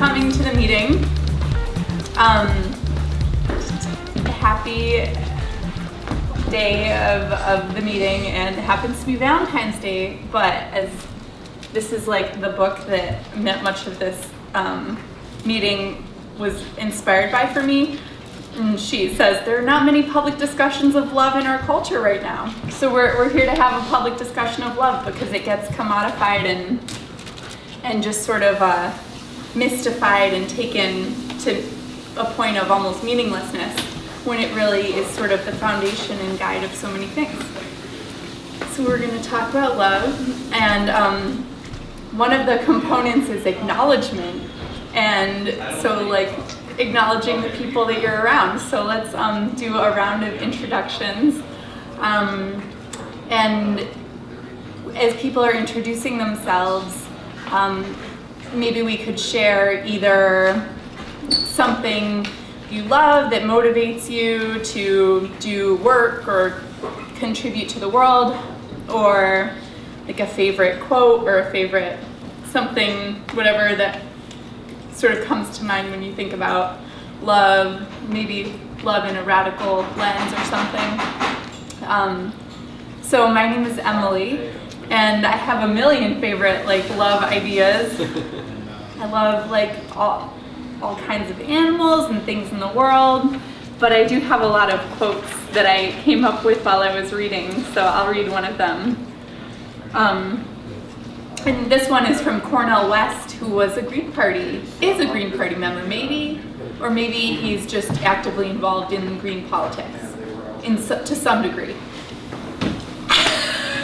coming to the meeting. Happy day of the meeting, and it happens to be Valentine's Day, but as this is like the book that much of this meeting was inspired by for me. And she says there are not many public discussions of love in our culture right now. So we're here to have a public discussion of love because it gets commodified and just sort of mystified and taken to a point of almost meaninglessness when it really is sort of the foundation and guide of so many things. So we're going to talk about love, and one of the components is acknowledgement, and so like acknowledging the people that you're around. So let's do a round of introductions, and as people are introducing themselves, maybe we could share either something you love that motivates you to do work or contribute to the world, or like a favorite quote or a favorite something, whatever that sort of comes to mind when you think about love, maybe love in a radical lens or something. So my name is Emily, and I have a million favorite like love ideas. I love like all kinds of animals and things in the world, but I do have a lot of quotes that I came up with while I was reading, so I'll read one of them. And this one is from Cornel West, who is a Green Party member, maybe, or maybe he's just actively involved in Green politics to some degree.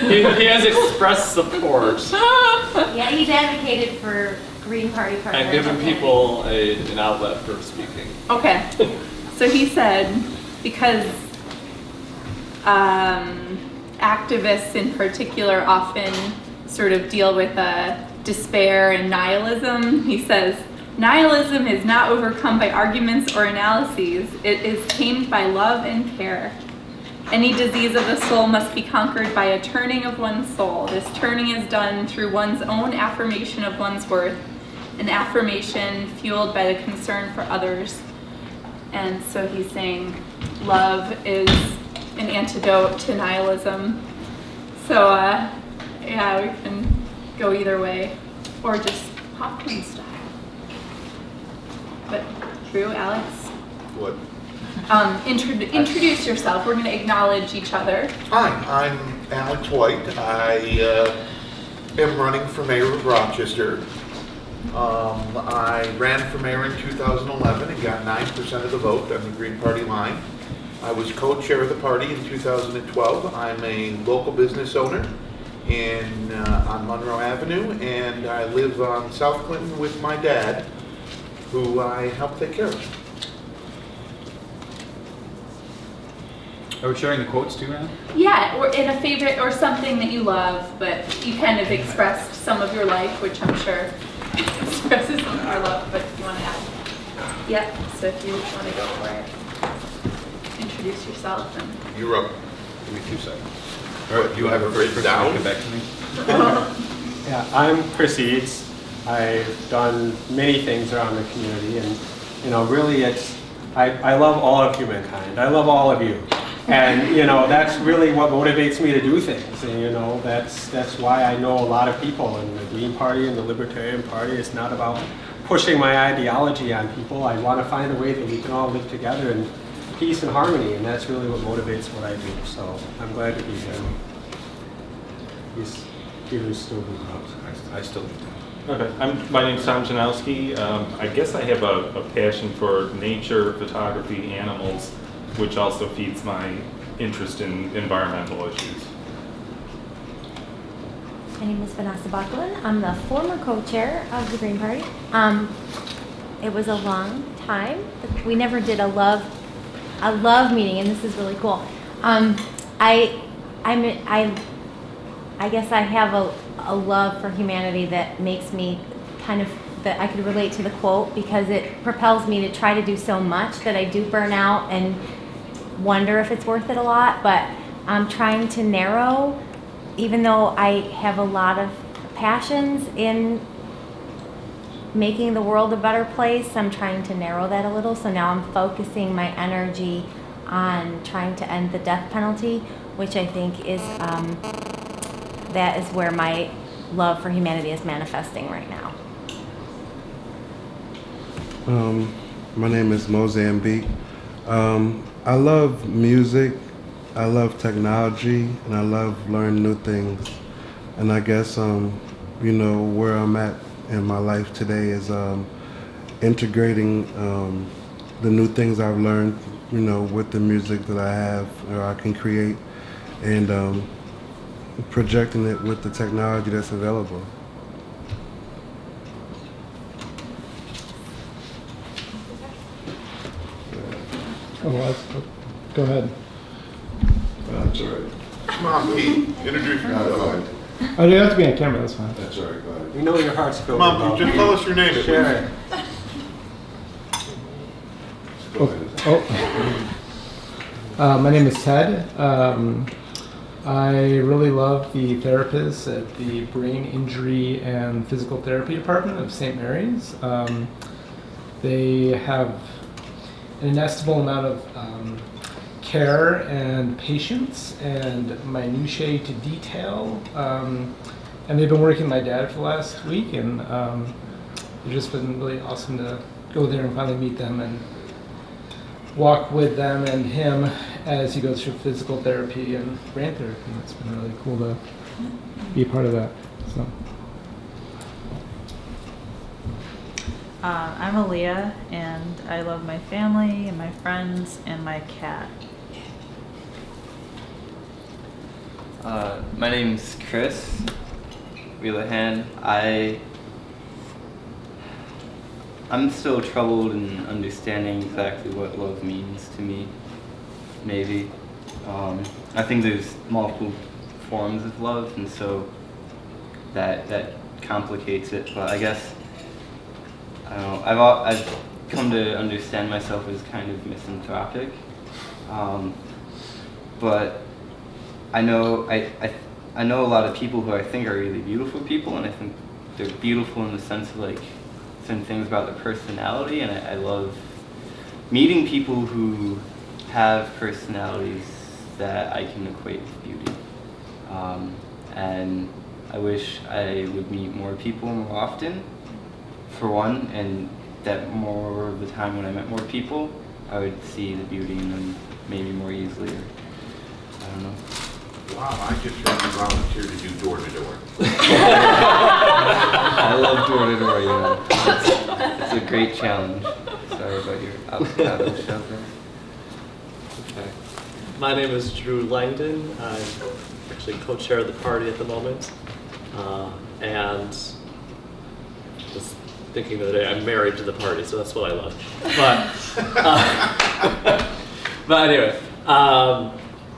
He has expressed support. Yeah, he's advocated for Green Party and given people an outlet for speaking. Okay, so he said, because activists in particular often sort of deal with despair and nihilism, he says, nihilism is not overcome by arguments or analyses. It is tamed by love and care. Any disease of the soul must be conquered by a turning of one's soul. This turning is done through one's own affirmation of one's worth, an affirmation fueled by the concern for others. And so he's saying love is an antidote to nihilism. So yeah, we can go either way, or just popcorn style. But Drew, Alex? What? Introduce yourself. We're going to acknowledge each other. Hi, I'm Alex White. I am running for mayor of Rochester. I ran for mayor in 2011 and got 9% of the vote on the Green Party line. I was co-chair of the party in 2012. I'm a local business owner on Monroe Avenue, and I live on South Clinton with my dad, who I help take care of. Are we sharing the quotes too, Anna? Yeah, or in a favorite or something that you love, but you kind of expressed some of your life, which I'm sure expresses some of your love, but if you want to add. Yep, so if you want to go for it, introduce yourself. And You're up. Give me 2 seconds. All right, you have it written down? Get back to me. Yeah, I'm Chris Eads. I've done many things around the community, and really I love all of humankind. I love all of you. And that's really what motivates me to do things. And that's why I know a lot of people in the Green Party and the Libertarian Party. It's not about pushing my ideology on people. I want to find a way that we can all live together in peace and harmony, and that's really what motivates what I do. So I'm glad to be here. Peter's still moving up. I still do. Okay, my name's Tom Janowski. I guess I have a passion for nature, photography, animals, which also feeds my interest in environmental issues. My name is Vanessa Buckland. I'm the former co-chair of the Green Party. It was a long time. We never did a love meeting, and this is really cool. I guess I have a love for humanity that makes me that I could relate to the quote, because it propels me to try to do so much that I do burn out and wonder if it's worth it a lot. But I'm trying to narrow, even though I have a lot of passions in making the world a better place, I'm trying to narrow that a little. So now I'm focusing my energy on trying to end the death penalty, which I think is, that is where my love for humanity is manifesting right now. My name is Mozambique. I love music, I love technology, and I love learning new things. And I guess, where I'm at in my life today is integrating the new things I've learned, with the music that I have or I can create, and projecting it with the technology that's available. Go ahead. That's all right. Come on, Pete, introduce yourself. Oh, you have to be on camera, that's fine. That's all right, go ahead. We know your heart's filled. Come on, Pete, just tell us your name. Share it. Go ahead. My name is Ted. I really love the therapists at the Brain Injury and Physical Therapy Department of St. Mary's. They have an inestimable amount of care and patience and minutiae to detail. And they've been working with my dad for the last week, and it's just been really awesome to go there and finally meet them and walk with them and him as he goes through physical therapy and brain therapy. It's been really cool to be a part of that. So. I'm Aaliyah, and I love my family and my friends and my cat. My name's Chris Wheelahan. I'm still troubled in understanding exactly what love means to me, maybe. I think there's multiple forms of love, and so that complicates it, but I guess, I don't know, I've come to understand myself as kind of misanthropic, but I know a lot of people who I think are really beautiful people, and I think they're beautiful in the sense of like certain things about their personality, and I love meeting people who have personalities that I can equate with beauty. And I wish I would meet more people more often, for one, and that more of the time when I met more people, I would see the beauty in them maybe more easily, or I don't know. Wow, I just heard you volunteer to do door-to-door. I love door-to-door, It's a great challenge. Sorry about your out of shelter. Okay. My name is Drew Langdon. I'm actually co-chair of the party at the moment. And just thinking the other day, I'm married to the party, so that's what I love. But anyway,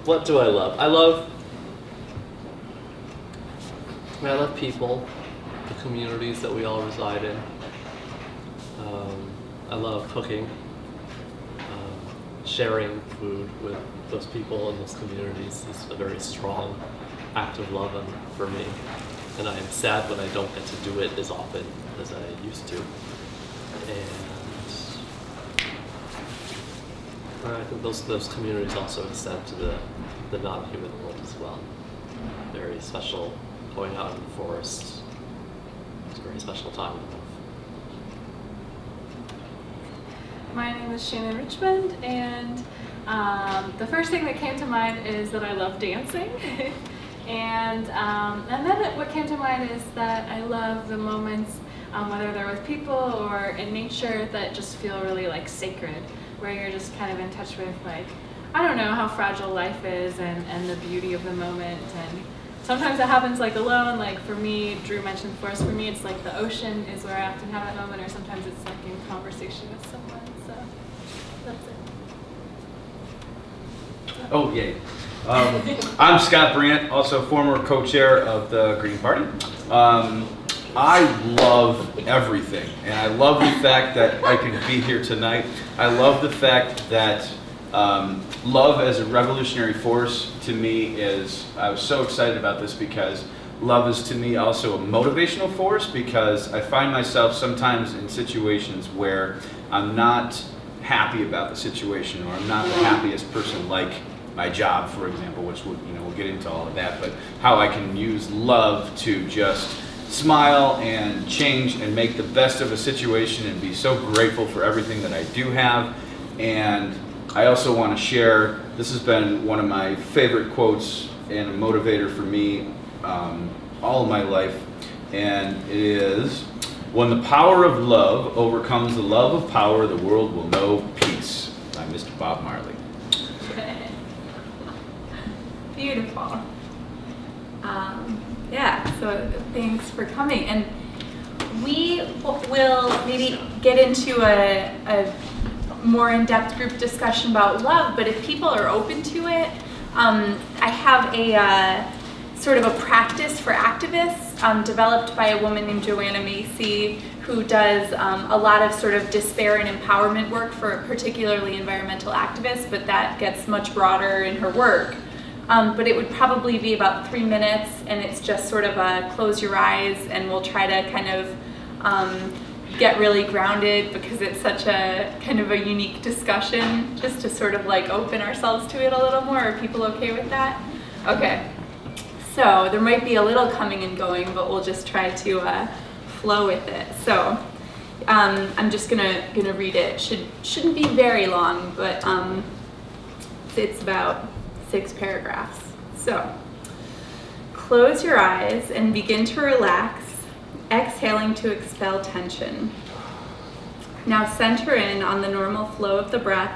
what do I love? I love people, the communities that we all reside in. I love cooking, sharing food with those people in those communities is a very strong act of love for me. And I am sad when I don't get to do it as often as I used to. And I think those communities also extend to the non-human world as well. Very special going out in the forest. It's a very special time in life. My name is Shannon Richmond, and the first thing that came to mind is that I love dancing. and then what came to mind is that I love the moments, whether they're with people or in nature, that just feel really like sacred, where you're just kind of in touch with, like, I don't know, how fragile life is and the beauty of the moment. And sometimes it happens like alone, like for me, Drew mentioned the forest, for me it's like the ocean is where I often have that moment, or sometimes it's like in conversation with someone, so that's it. Oh, yay. I'm Scott Brandt, also former co-chair of the Green Party. I love everything, and I love the fact that I can be here tonight. I love the fact that love as a revolutionary force to me is, I was so excited about this because love is to me also a motivational force, because I find myself sometimes in situations where I'm not happy about the situation, or I'm not the happiest person, like my job, for example, which we'll get into all of that, but how I can use love to just smile and change and make the best of a situation and be so grateful for everything that I do have. And I also want to share, this has been one of my favorite quotes and a motivator for me all of my life, and it is, "When the power of love overcomes the love of power, the world will know peace," by Mr. Bob Marley. Beautiful. Yeah, so thanks for coming. And we will maybe get into a more in-depth group discussion about love, but if people are open to it, I have a sort of a practice for activists developed by a woman named Joanna Macy, who does a lot of sort of despair and empowerment work for particularly environmental activists, but that gets much broader in her work. But it would probably be about 3 minutes, and it's just sort of a close your eyes, and we'll try to kind of get really grounded, because it's such a kind of a unique discussion, just to sort of like open ourselves to it a little more. Are people okay with that? Okay. So there might be a little coming and going, but we'll just try to flow with it. So I'm just gonna read it. Shouldn't be very long, but it's about 6 paragraphs. So, close your eyes and begin to relax, exhaling to expel tension. Now center in on the normal flow of the breath,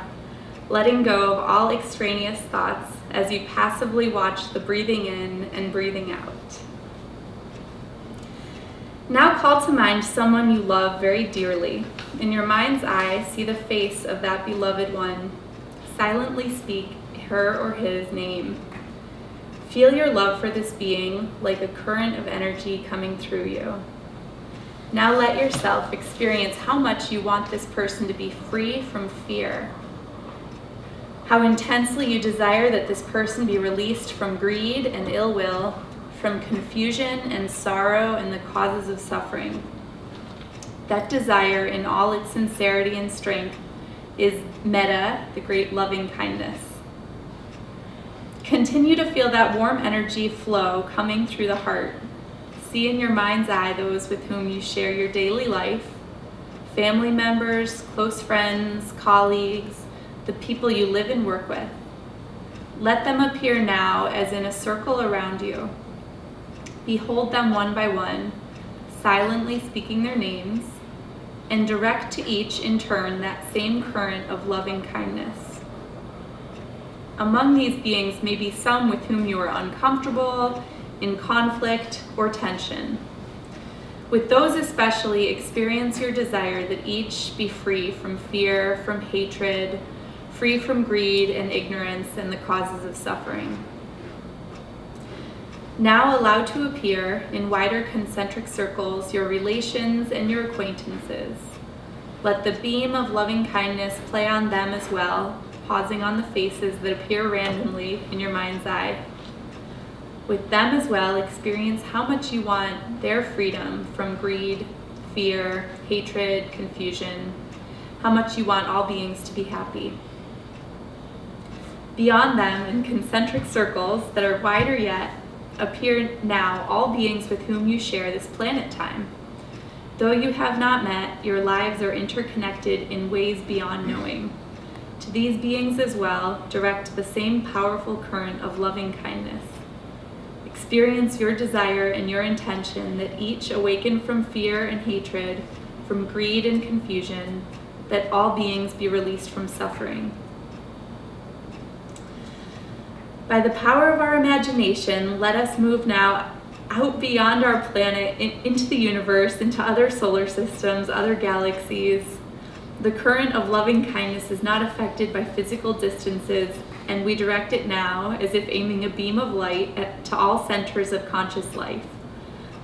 letting go of all extraneous thoughts as you passively watch the breathing in and breathing out. Now call to mind someone you love very dearly. In your mind's eye, see the face of that beloved one. Silently speak her or his name. Feel your love for this being like a current of energy coming through you. Now let yourself experience how much you want this person to be free from fear. How intensely you desire that this person be released from greed and ill will, from confusion and sorrow and the causes of suffering. That desire in all its sincerity and strength is metta, the great loving kindness. Continue to feel that warm energy flow coming through the heart. See in your mind's eye those with whom you share your daily life, family members, close friends, colleagues, the people you live and work with. Let them appear now as in a circle around you. Behold them one by one, silently speaking their names, and direct to each in turn that same current of loving kindness. Among these beings may be some with whom you are uncomfortable, in conflict, or tension. With those especially, experience your desire that each be free from fear, from hatred, free from greed and ignorance and the causes of suffering. Now allow to appear in wider concentric circles your relations and your acquaintances. Let the beam of loving kindness play on them as well, pausing on the faces that appear randomly in your mind's eye. With them as well, experience how much you want their freedom from greed, fear, hatred, confusion, how much you want all beings to be happy. Beyond them, in concentric circles that are wider yet, appear now all beings with whom you share this planet time. Though you have not met, your lives are interconnected in ways beyond knowing. To these beings as well, direct the same powerful current of loving kindness. Experience your desire and your intention that each awaken from fear and hatred, from greed and confusion, that all beings be released from suffering. By the power of our imagination, let us move now out beyond our planet, into the universe, into other solar systems, other galaxies. The current of loving kindness is not affected by physical distances, and we direct it now as if aiming a beam of light to all centers of conscious life.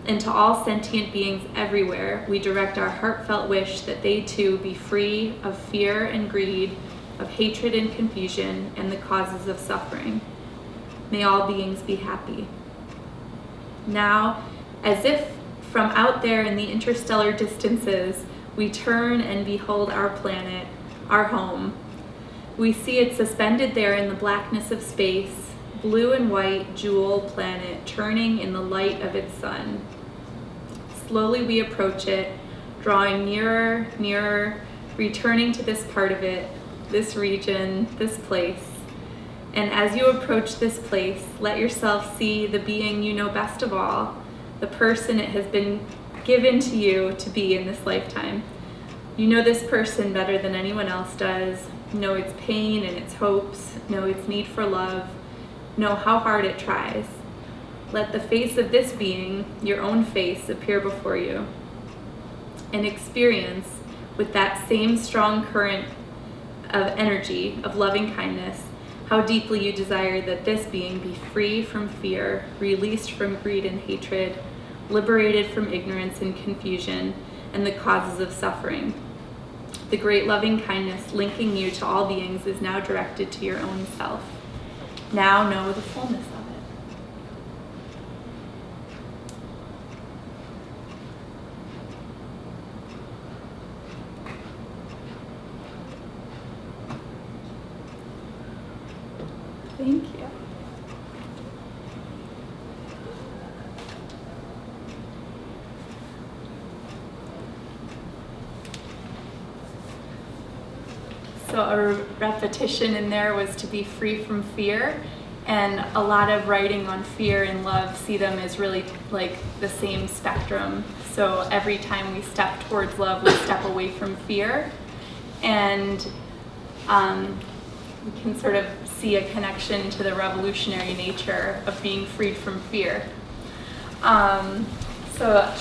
And to all sentient beings everywhere, we direct our heartfelt wish that they too be free of fear and greed, of hatred and confusion, and the causes of suffering. May all beings be happy. Now, as if from out there in the interstellar distances, we turn and behold our planet, our home. We see it suspended there in the blackness of space, blue and white jewel planet turning in the light of its sun. Slowly we approach it, drawing nearer, nearer, returning to this part of it, this region, this place. And as you approach this place, let yourself see the being you know best of all, the person it has been given to you to be in this lifetime. You know this person better than anyone else does, know its pain and its hopes, know its need for love, know how hard it tries. Let the face of this being, your own face, appear before you. And experience with that same strong current of energy, of loving kindness, how deeply you desire that this being be free from fear, released from greed and hatred, liberated from ignorance and confusion, and the causes of suffering. The great loving kindness linking you to all beings is now directed to your own self. Now know the fullness of it. Thank you. So a repetition in there was to be free from fear, and a lot of writing on fear and love see them as really like the same spectrum. So every time we step towards love, we step away from fear, and we can sort of see a connection to the revolutionary nature of being freed from fear. So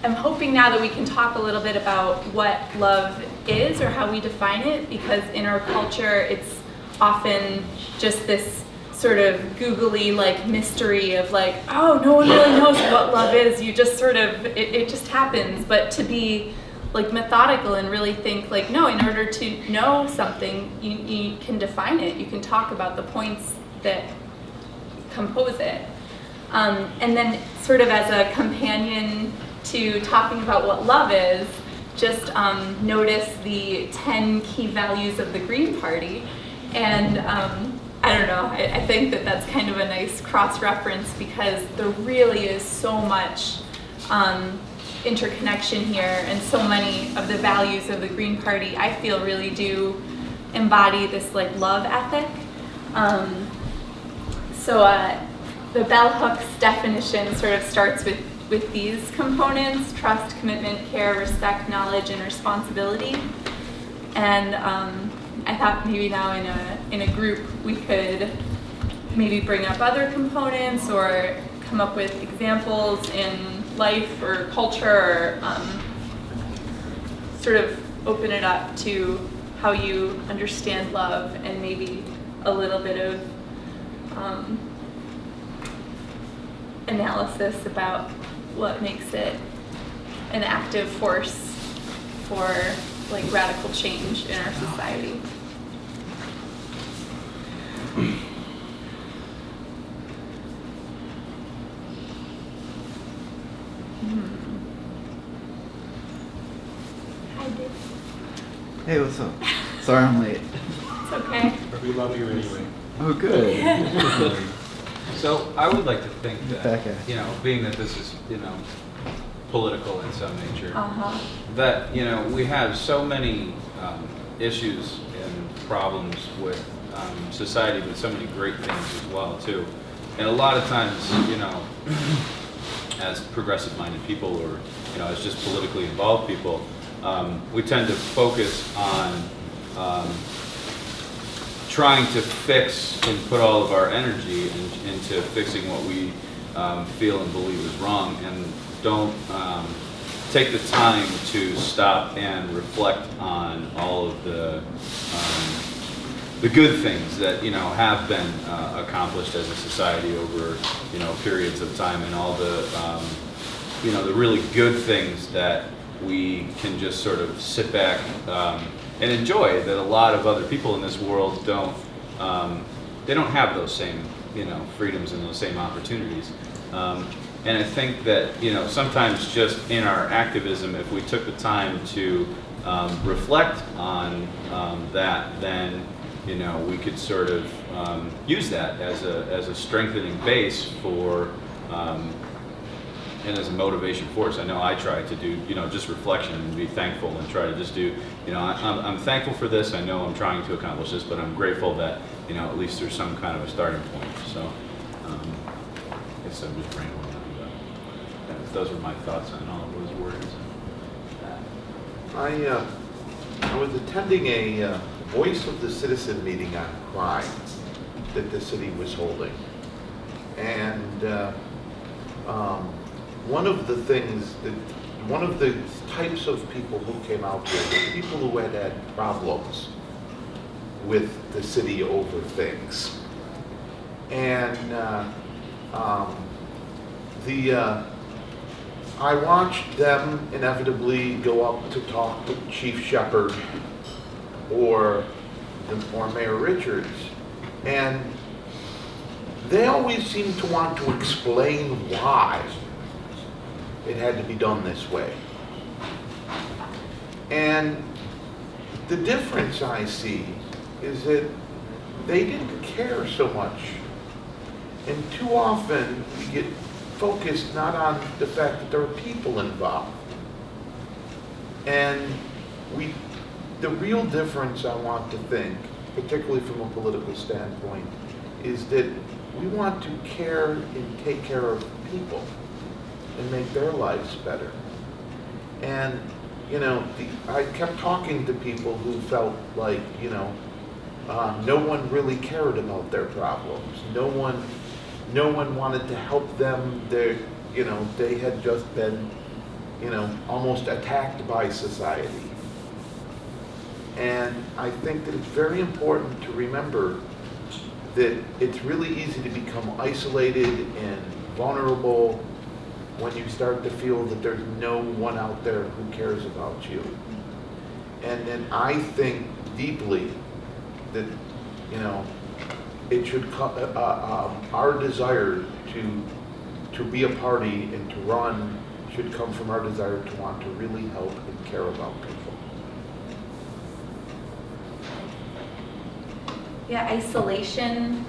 I'm hoping now that we can talk a little bit about what love is or how we define it, because in our culture it's often just this sort of googly like mystery of like, oh, no one really knows what love is. You just sort of, it just happens. But to be like methodical and really think like, no, in order to know something, you can define it. You can talk about the points that compose it. And then sort of as a companion to talking about what love is, just notice the 10 key values of the Green Party. And I don't know, I think that that's kind of a nice cross-reference, because there really is so much interconnection here, and so many of the values of the Green Party I feel really do embody this like love ethic. The bell hooks definition sort of starts with these components: trust, commitment, care, respect, knowledge, and responsibility. And I thought maybe now in a group we could maybe bring up other components or come up with examples in life or culture, or sort of open it up to how you understand love, and maybe a little bit of analysis about what makes it an active force for like radical change in our society. Hi, Dave. Hey, what's up? Sorry I'm late. It's okay. We love you anyway. Oh, good. So I would like to think Back that, at you know, being that this is, you know, political in some nature, Uh-huh. that, you know, we have so many issues and problems with society, but so many great things as well, too. And a lot of times, you know, as progressive-minded people, or, you know, as just politically involved people, we tend to focus on trying to fix and put all of our energy into fixing what we feel and believe is wrong, and don't take the time to stop and reflect on all of the good things that, you know, have been accomplished as a society over, you know, periods of time, and all the you know, the really good things that we can just sort of sit back and enjoy, that a lot of other people in this world don't, they don't have those same, you know, freedoms and those same opportunities. And I think that, sometimes just in our activism, if we took the time to reflect on that, then, we could sort of use that as a strengthening base for, and as a motivation force. I know I try to do, just reflection and be thankful and try to just do, I'm thankful for this. I know I'm trying to accomplish this, but I'm grateful that, at least there's some kind of a starting point. So, I guess I'm just rambling on, but those are my thoughts on all of those words. I was attending a Voice of the Citizen meeting on crime that the city was holding. And one of the types of people who came out here were people who had problems with the city over things. And I watched them inevitably go up to talk to Chief Shepherd or Mayor Richards, and they always seemed to want to explain why it had to be done this way. And the difference I see is that they didn't care so much. And too often we get focused not on the fact that there are people involved. And the real difference I want to think, particularly from a political standpoint, is that we want to care and take care of people and make their lives better. And, I kept talking to people who felt like, no one really cared about their problems. No one wanted to help them. They had just been, almost attacked by society. And I think that it's very important to remember that it's really easy to become isolated and vulnerable when you start to feel that there's no one out there who cares about you. And then I think deeply that, it should come, our desire to be a party and to run should come from our desire to want to really help and care about people. Yeah, isolation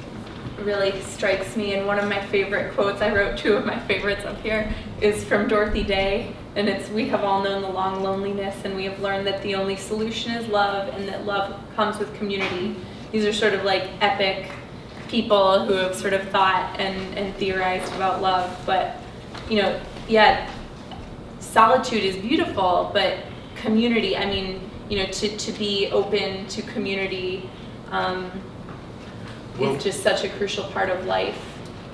really strikes me, and one of my favorite quotes, I wrote two of my favorites up here, is from Dorothy Day, and it's, "We have all known the long loneliness, and we have learned that the only solution is love, and that love comes with community." These are sort of like epic people who have sort of thought and theorized about love, but, solitude is beautiful, but community, to be open to community, is just such a crucial part of life.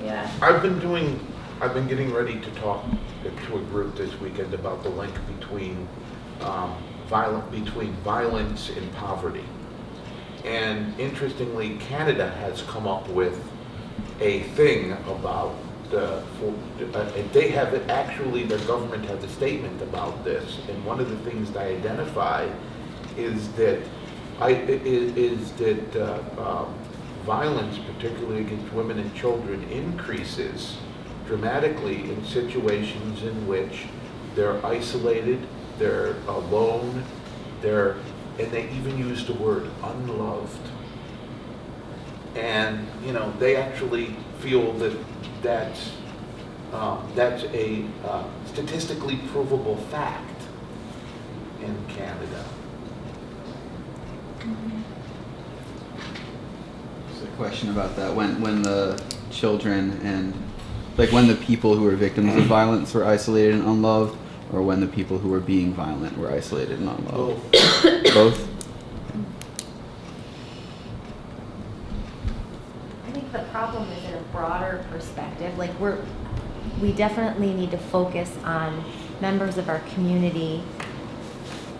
Yeah. I've been getting ready to talk to a group this weekend about the link between violence and poverty. And interestingly, Canada has come up with a thing about they have it, actually their government has a statement about this, and one of the things they identify is that violence, particularly against women and children, increases dramatically in situations in which they're isolated, they're alone, and they even use the word unloved. And they actually feel that that's a statistically provable fact in Canada. There's a question about that. When the children and when the people who were victims of violence were isolated and unloved, or when the people who were being violent were isolated and unloved? Both? I think the problem is in a broader perspective. We definitely need to focus on members of our community,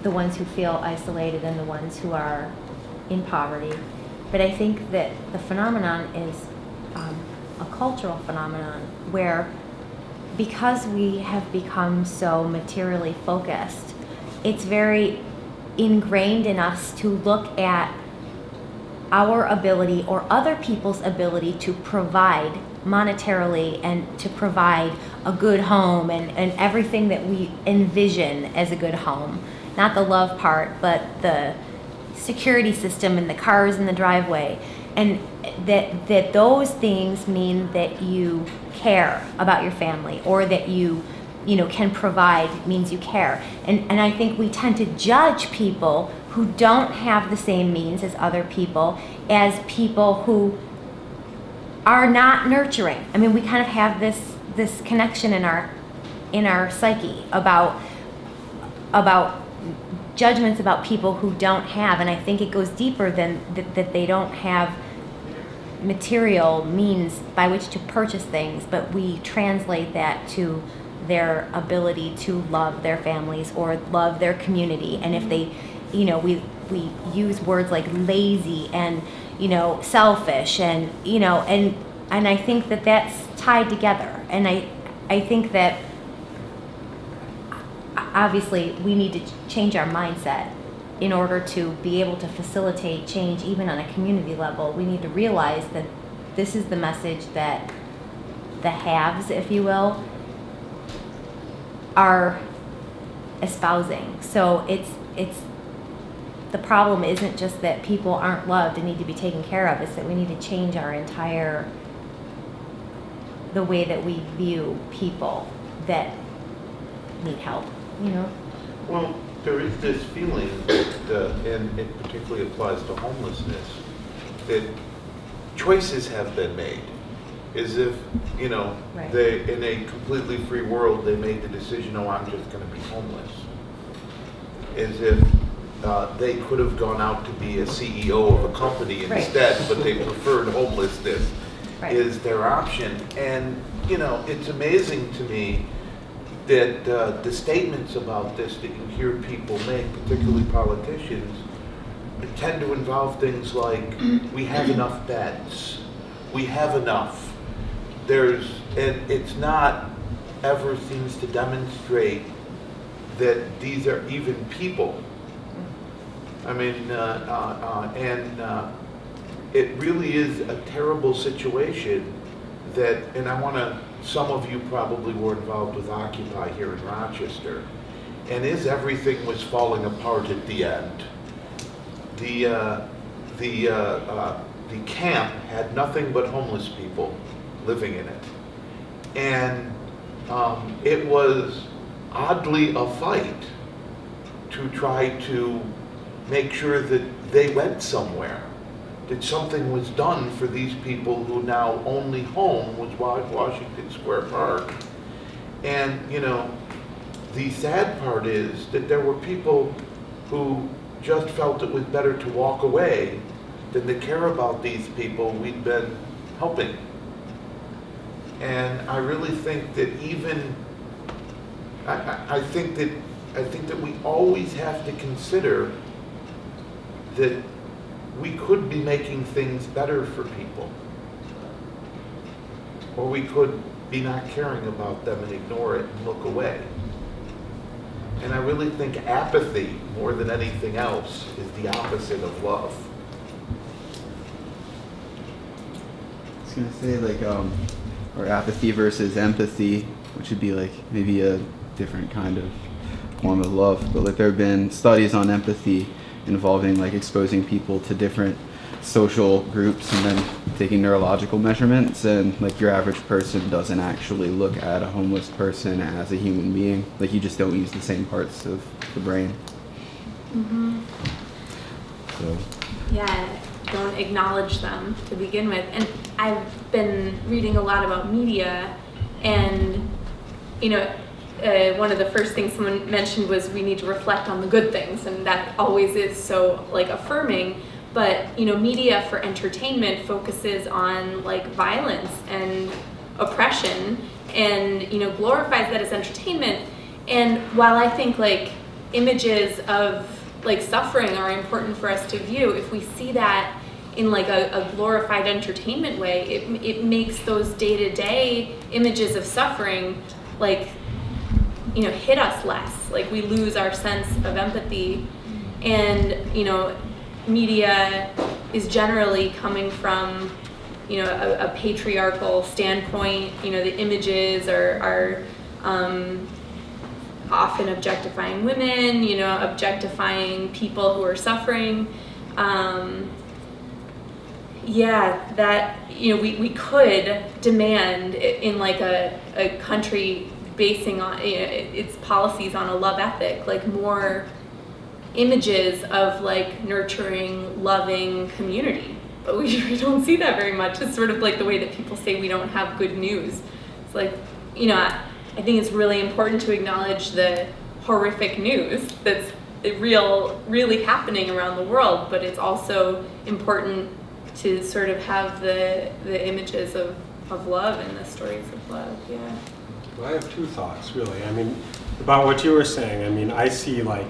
the ones who feel isolated and the ones who are in poverty. But I think that the phenomenon is a cultural phenomenon where, because we have become so materially focused, it's very ingrained in us to look at our ability or other people's ability to provide monetarily and to provide a good home and everything that we envision as a good home. Not the love part, but the security system and the cars in the driveway. And that those things mean that you care about your family, or that you can provide means you care. And I think we tend to judge people who don't have the same means as other people as people who are not nurturing. I mean, we kind of have this connection in our psyche about judgments about people who don't have, and I think it goes deeper than that they don't have material means by which to purchase things, but we translate that to their ability to love their families or love their community. And if they, we use words like lazy and, selfish and, and I think that that's tied together. And I think that obviously we need to change our mindset in order to be able to facilitate change even on a community level. We need to realize that this is the message that the haves, if you will, are espousing. So it's the problem isn't just that people aren't loved and need to be taken care of, it's that we need to change our entire the way that we view people that need help, Well, there is this feeling that, and it particularly applies to homelessness, that choices have been made. As if, Right. they, in a completely free world, they made the decision, oh, I'm just going to be homeless. As if they could have gone out to be a CEO of a company Right. instead, but they preferred homelessness Right. is their option. And, it's amazing to me that the statements about this that you hear people make, particularly politicians, tend to involve things like, we have enough beds, we have enough. And it's not ever seems to demonstrate that these are even people. I mean, it really is a terrible situation that, and some of you probably were involved with Occupy here in Rochester, and as everything was falling apart at the end, the camp had nothing but homeless people living in it. And it was oddly a fight to try to make sure that they went somewhere, that something was done for these people who now only home was Washington Square Park. And, the sad part is that there were people who just felt it was better to walk away than to care about these people we'd been helping. And I really think that I think that we always have to consider that we could be making things better for people, or we could be not caring about them and ignore it and look away. And I really think apathy, more than anything else, is the opposite of love. I was gonna say or apathy versus empathy, which would be maybe a different kind of form of love. But there have been studies on empathy involving exposing people to different social groups and then taking neurological measurements, and your average person doesn't actually look at a homeless person as a human being. You just don't use the same parts of the brain. Mm-hmm. So Yeah, don't acknowledge them to begin with. And I've been reading a lot about media, and one of the first things someone mentioned was we need to reflect on the good things, and that always is so affirming. But media for entertainment focuses on violence and oppression, and glorifies that as entertainment. And while I think images of suffering are important for us to view, if we see that in a glorified entertainment way, it makes those day-to-day images of suffering hit us less. We lose our sense of empathy. And media is generally coming from a patriarchal standpoint. The images are often objectifying women, objectifying people who are suffering. That we could demand in like a country basing on its policies on a love ethic, like more images of like nurturing, loving community. But we don't see that very much. It's sort of like the way that people say we don't have good news. It's like, I think it's really important to acknowledge the horrific news that's really happening around the world, but it's also important to sort of have the images of love and the stories of love. Yeah. Well, I have two thoughts, really. I mean, about what you were saying. I mean, I see like,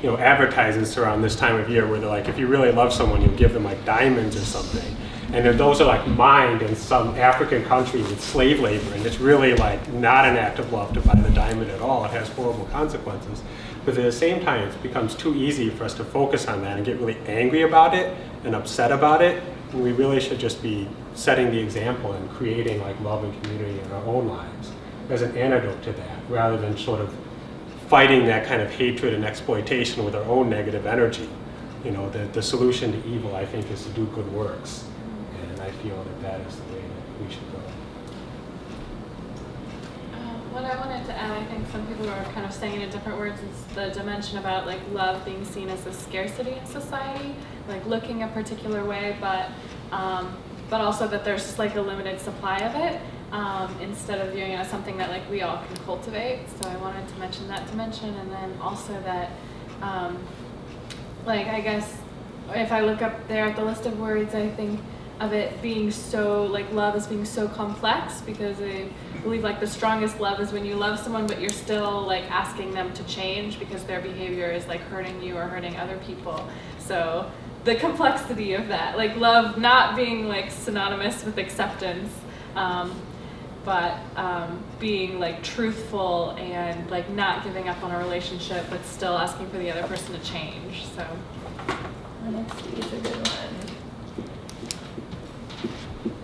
advertisements around this time of year where they're like, if you really love someone, you give them like diamonds or something. And those are like mined in some African country with slave labor, and it's really like not an act of love to buy the diamond at all. It has horrible consequences. But at the same time, it becomes too easy for us to focus on that and get really angry about it and upset about it. And we really should just be setting the example and creating like love and community in our own lives as an antidote to that, rather than sort of fighting that kind of hatred and exploitation with our own negative energy. The solution to evil, I think, is to do good works. And I feel that is the way that we should go. What I wanted to add, I think some people are kind of saying it in different words, is the dimension about like love being seen as a scarcity in society, like looking a particular way, but also that there's just like a limited supply of it, instead of viewing it as something that like we all can cultivate. So I wanted to mention that dimension, and then also that, like I guess if I look up there at the list of words, I think of it being so, like love as being so complex, because I believe like the strongest love is when you love someone but you're still like asking them to change because their behavior is like hurting you or hurting other people. So the complexity of that, like love not being like synonymous with acceptance, but being like truthful and like not giving up on a relationship but still asking for the other person to change. So honesty is a good one.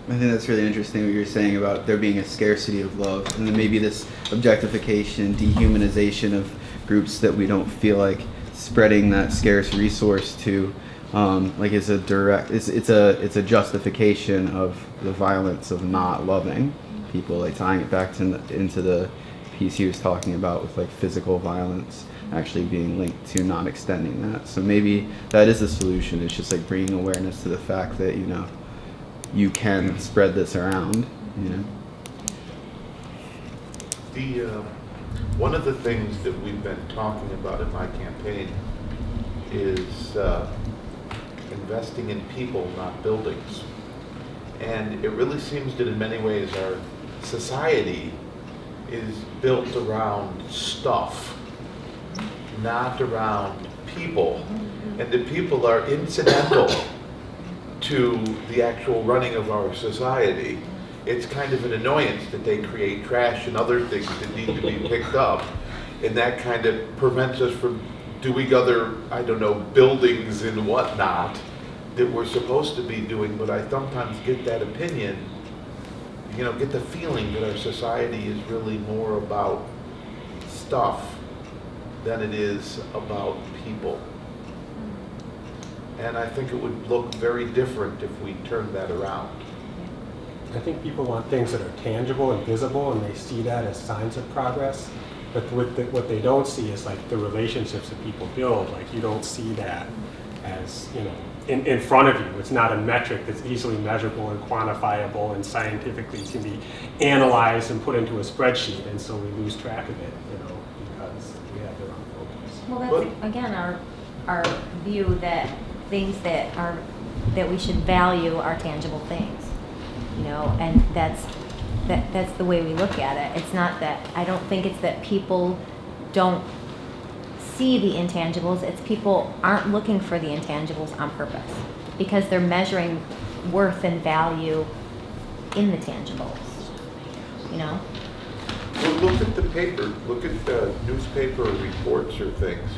I think that's really interesting what you're saying about there being a scarcity of love, and then maybe this objectification, dehumanization of groups that we don't feel like spreading that scarce resource to, like is a direct, it's a justification of the violence of not loving people, like tying it back into the piece he was talking about with like physical violence actually being linked to not extending that. So maybe that is the solution. It's just like bringing awareness to the fact that you can spread this around, One of the things that we've been talking about in my campaign is investing in people, not buildings. And it really seems that in many ways our society is built around stuff, not around people. And the people are incidental to the actual running of our society. It's kind of an annoyance that they create trash and other things that need to be picked up, and that kind of prevents us from doing other, buildings and whatnot that we're supposed to be doing. But I sometimes get that opinion, get the feeling that our society is really more about stuff than it is about people. And I think it would look very different if we turned that around. I think people want things that are tangible and visible, and they see that as signs of progress. But what they don't see is like the relationships that people build. Like you don't see that as, in front of you. It's not a metric that's easily measurable and quantifiable and scientifically can be analyzed and put into a spreadsheet. And so we lose track of it, because we have the wrong focus. Well, that's again our view that things that we should value are tangible things, and that's the way we look at it. It's not that, I don't think it's that people don't see the intangibles, it's people aren't looking for the intangibles on purpose because they're measuring worth and value in the tangibles, Well, look at the paper, look at the newspaper reports or things.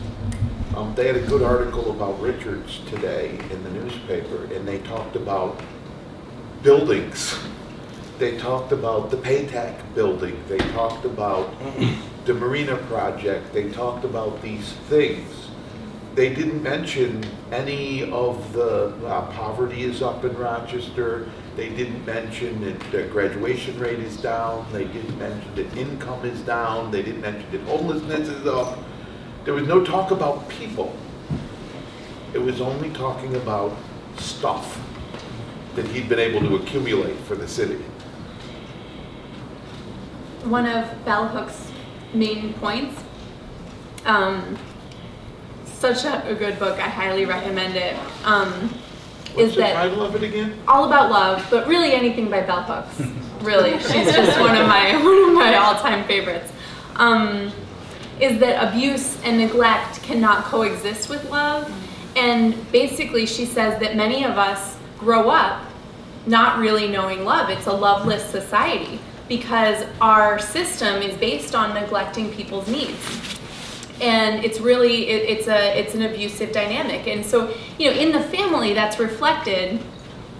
They had a good article about Richards today in the newspaper, and they talked about buildings. They talked about the Paytac building. They talked about the Marina project. They talked about these things. They didn't mention any of the poverty is up in Rochester. They didn't mention that the graduation rate is down. They didn't mention that income is down. They didn't mention that homelessness is up. There was no talk about people. It was only talking about stuff that he'd been able to accumulate for the city. One of Bell Hook's main points, such a good book, I highly recommend it, What's the title of it again? All About Love, but really anything by Bell Hooks. Really, she's just one of my all-time favorites. Is that abuse and neglect cannot coexist with love, and basically she says that many of us grow up not really knowing love. It's a loveless society because our system is based on neglecting people's needs. And it's really, it's an abusive dynamic. And so, you know, in the family that's reflected,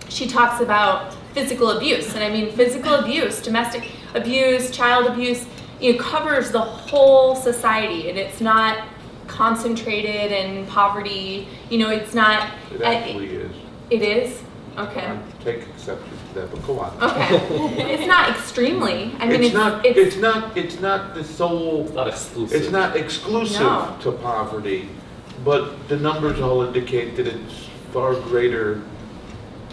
she talks about physical abuse. And I mean, physical abuse, domestic abuse, child abuse, it covers the whole society. And it's not concentrated in poverty. You know, it's not. It actually is. It is? Okay. I take exception to that, but go on. Okay. It's not extremely. I mean, it's not the sole. It's not exclusive. It's not exclusive No. to poverty, but the numbers all indicate that it's far greater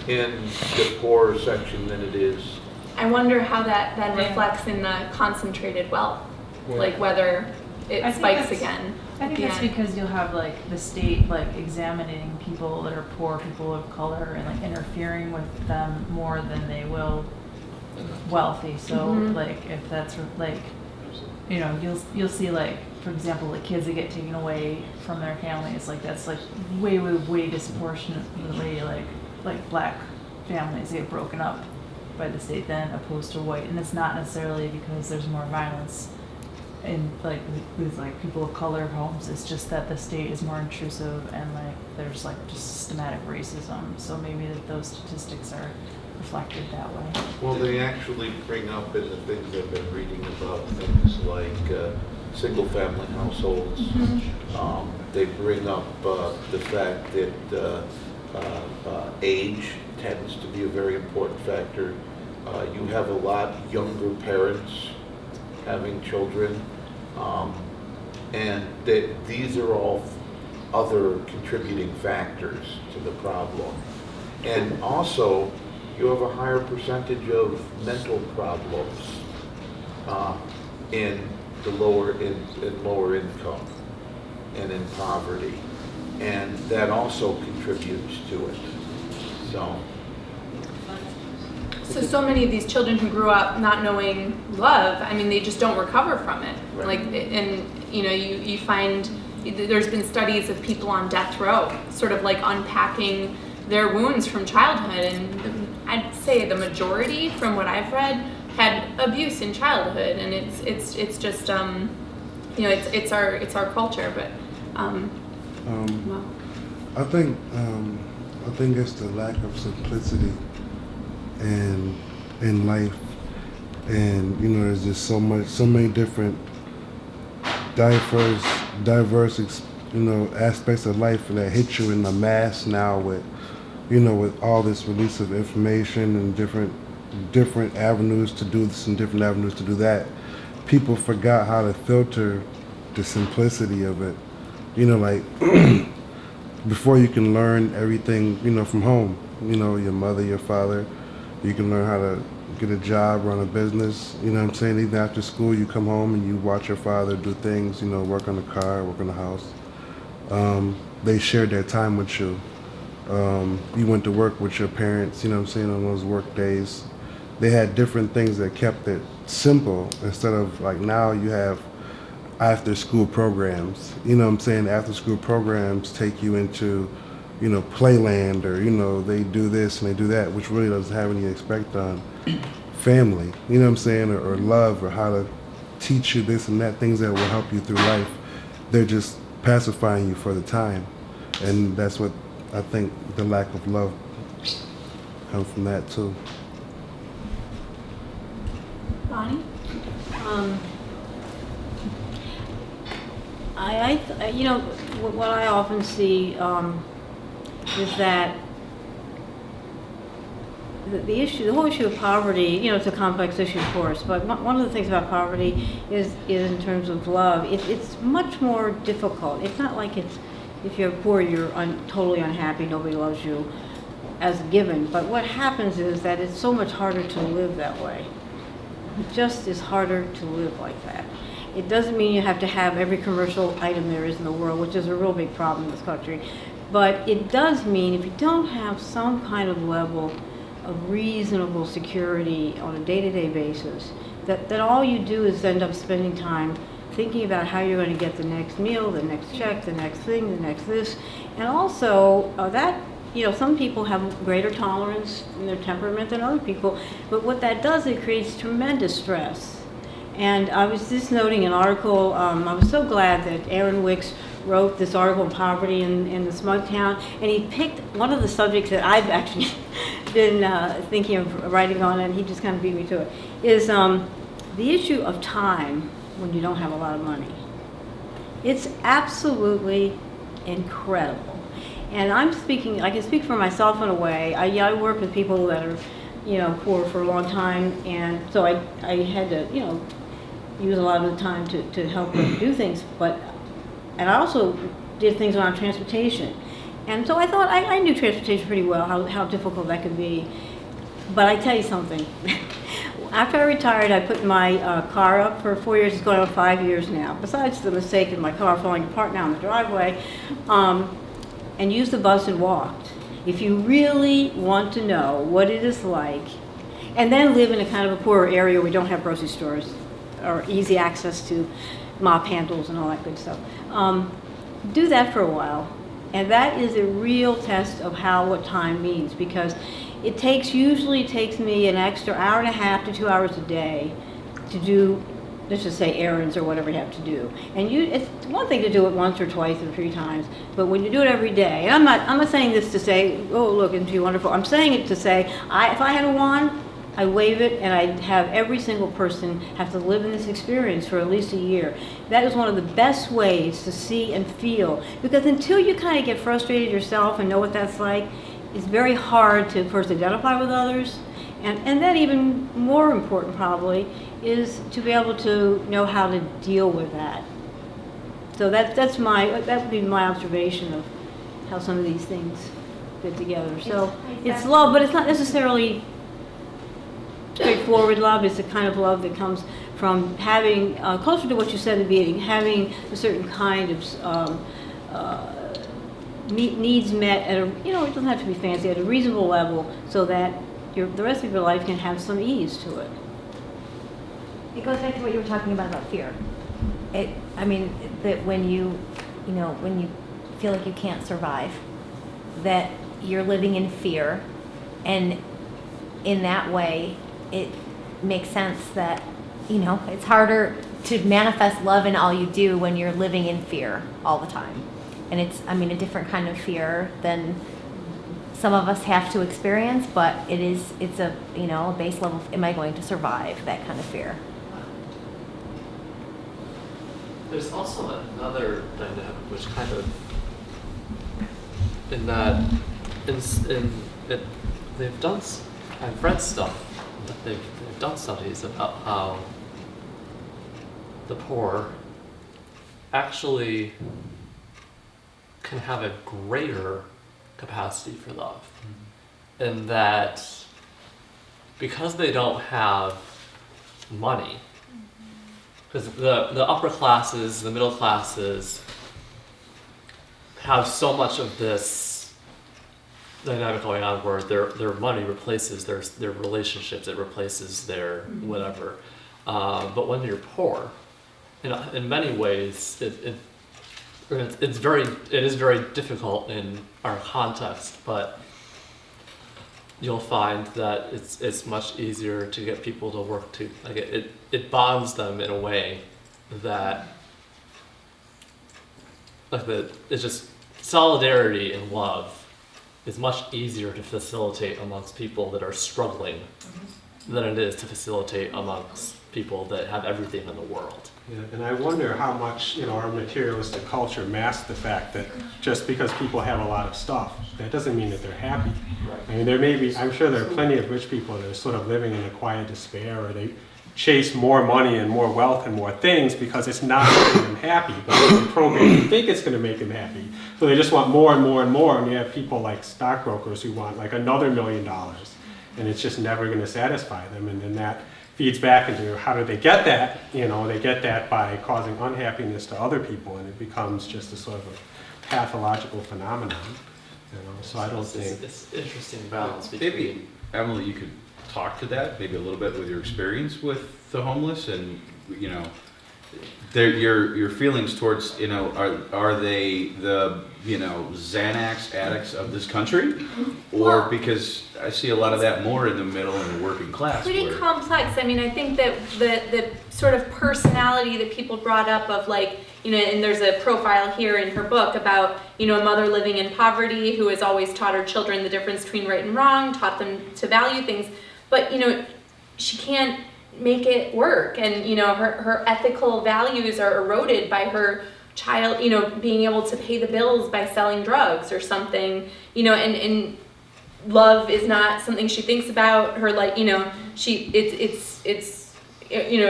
in the poorer section than it is. I wonder how that then reflects in the concentrated wealth, like whether it I think spikes that's- again. I think at that's the end. because you'll have like the state like examining people that are poor, people of color, and like interfering with them more than they will wealthy. So Mhm. like if that's like, you know, you'll see like, for example, like kids that get taken away from their families, like that's like way disproportionately like black families get broken up by the state than opposed to white, and it's not necessarily because there's more violence in like with like people of color homes. It's just that the state is more intrusive and like there's like just systematic racism. So maybe that those statistics are reflected that way. Well, they actually bring up in the things I've been reading about things like single-family households. They bring up the fact that age tends to be a very important factor. You have a lot younger parents having children, and that these are all other contributing factors to the problem. And also, you have a higher percentage of mental problems in the lower income and in poverty, and that also contributes to it. So many of these children who grew up not knowing love, I mean, they just don't recover from it. Right. Like, and you know, you find there's been studies of people on death row, sort of like unpacking their wounds from childhood, and I'd say the majority, from what I've read, had abuse in childhood, and it's just you know, it's our culture, but well. I think it's the lack of simplicity and in life, and you know, there's just so many different diverse you know, aspects of life that hit you in the mass now with, you know, with all this release of information and different avenues to do this and different avenues to do that. People forgot how to filter the simplicity of it. You know, like before you can learn everything, you know, from home. You know, your mother, your father. You can learn how to get a job, run a business. You know what I'm saying? Even after school, you come home and you watch your father do things. You know, work on the car, work on the house. They shared their time with you. You went to work with your parents. You know what I'm saying? On those work days, they had different things that kept it simple instead of like now you have after school programs. You know what I'm saying? After school programs take you into, you know, playland, or, you know, they do this and they do that, which really doesn't have any effect on family, you know what I'm saying, or love, or how to teach you this and that, things that will help you through life. They're just pacifying you for the time. And that's what I think the lack of love comes from that too. Connie? You know, what I often see is that the whole issue of poverty, you know, it's a complex issue, of course, but one of the things about poverty is in terms of love, it's much more difficult. It's not like if you're poor, you're totally unhappy, nobody loves you as a given, but what happens is that it's so much harder to live that way. It just is harder to live like that. It doesn't mean you have to have every commercial item there is in the world, which is a real big problem in this country, but it does mean if you don't have some kind of level of reasonable security on a day-to-day basis, that all you do is end up spending time thinking about how you're going to get the next meal, the next check, the next thing, the next this, and also that, you know, some people have greater tolerance in their temperament than other people, but what that does, it creates tremendous stress. And I was just noting an article, I was so glad that Aaron Wicks wrote this article on poverty in the smug town, and he picked one of the subjects that I've actually been thinking of writing on, and he just kind of beat me to it, is the issue of time when you don't have a lot of money. It's absolutely incredible. And I can speak for myself in a way. I work with people that are, you know, poor for a long time, and so I had to, you know, use a lot of the time to help them do things, and I also did things around transportation. And so I thought I knew transportation pretty well, how difficult that could be. But I tell you something, after I retired, I put my car up for 4 years, it's going on 5 years now. Besides the mistake of my car falling apart now in the driveway, and used the bus and walked. If you really want to know what it is like, and then live in a kind of a poorer area where we don't have grocery stores or easy access to mop handles and all that good stuff, do that for a while. And that is a real test of what time means, because it usually takes me an extra hour and a half to 2 hours a day to do, let's just say, errands or whatever you have to do. And it's one thing to do it once or twice or 3 times, but when you do it every day, and I'm not saying this to say, oh look, isn't she wonderful? I'm saying it to say, if I had a wand, I'd wave it, and I'd have every single person have to live in this experience for at least a year. That is one of the best ways to see and feel, because until you kind of get frustrated yourself and know what that's like, it's very hard to first identify with others, and then even more important probably is to be able to know how to deal with that. So that would be my observation of how some of these things fit together. So it's love, but it's not necessarily straightforward love. It's a kind of love that comes from having, closer to what you said at the beginning, having a certain kind of needs met at a, you know, it doesn't have to be fancy, at a reasonable level, so that the rest of your life can have some ease to it. It goes back to what you were talking about fear. I mean, that when you feel like you can't survive, that you're living in fear, and in that way, it makes sense that, you know, it's harder to manifest love in all you do when you're living in fear all the time. And it's, I mean, a different kind of fear than some of us have to experience, but it's a, you know, a base level, am I going to survive, that kind of fear. There's also another dynamic which kind of, in that, they've done, I've read stuff, that they've done studies about how the poor actually can have a greater capacity for love. And that because they don't have money, because the upper classes, the middle classes have so much of this dynamic going on where their money replaces their relationships, it replaces their whatever. But when you're poor, in many ways, it is very difficult in our context, but you'll find that it's much easier to get people to work to, like it bonds them in a way that, like, it's just solidarity and love is much easier to facilitate amongst people that are struggling than it is to facilitate amongst people that have everything in the world. Yeah, and I wonder how much, our materialistic culture masks the fact that just because people have a lot of stuff, that doesn't mean that they're happy. I mean, I'm sure there are plenty of rich people that are sort of living in a quiet despair, or they chase more money and more wealth and more things because it's not making them happy, but the program think it's going to make them happy. So they just want more and more and more, and you have people like stockbrokers who want like another $1 million, and it's just never going to satisfy them, and then that feeds back into how do they get that? They get that by causing unhappiness to other people, and it becomes just a sort of a pathological phenomenon. So I don't think it's interesting balance Maybe, between. Emily, you could talk to that maybe a little bit with your experience with the homeless, and your feelings towards are they the Xanax addicts of this country, or because I see a lot of that more in the middle and the working class. Pretty complex. I mean, I think that the sort of personality that people brought up of like, and there's a profile here in her book about, a mother living in poverty who has always taught her children the difference between right and wrong, taught them to value things, but, she can't make it work, and, her ethical values are eroded by her child, being able to pay the bills by selling drugs or something, and love is not something she thinks about. Her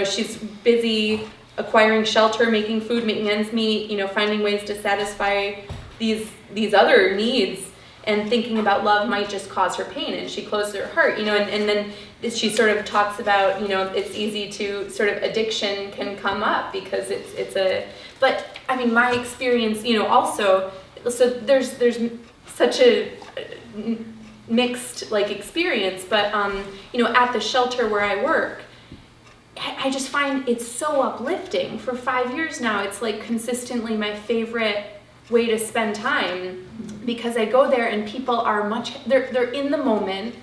she's busy acquiring shelter, making food, making ends meet, finding ways to satisfy these other needs, and thinking about love might just cause her pain, and she closes her heart, and then she sort of talks about, it's easy to sort of addiction can come up because but I mean, my experience, also, so there's such a mixed like experience, but at the shelter where I work, I just find it's so uplifting. For 5 years now, it's like consistently my favorite way to spend time, because I go there and people are they're in the moment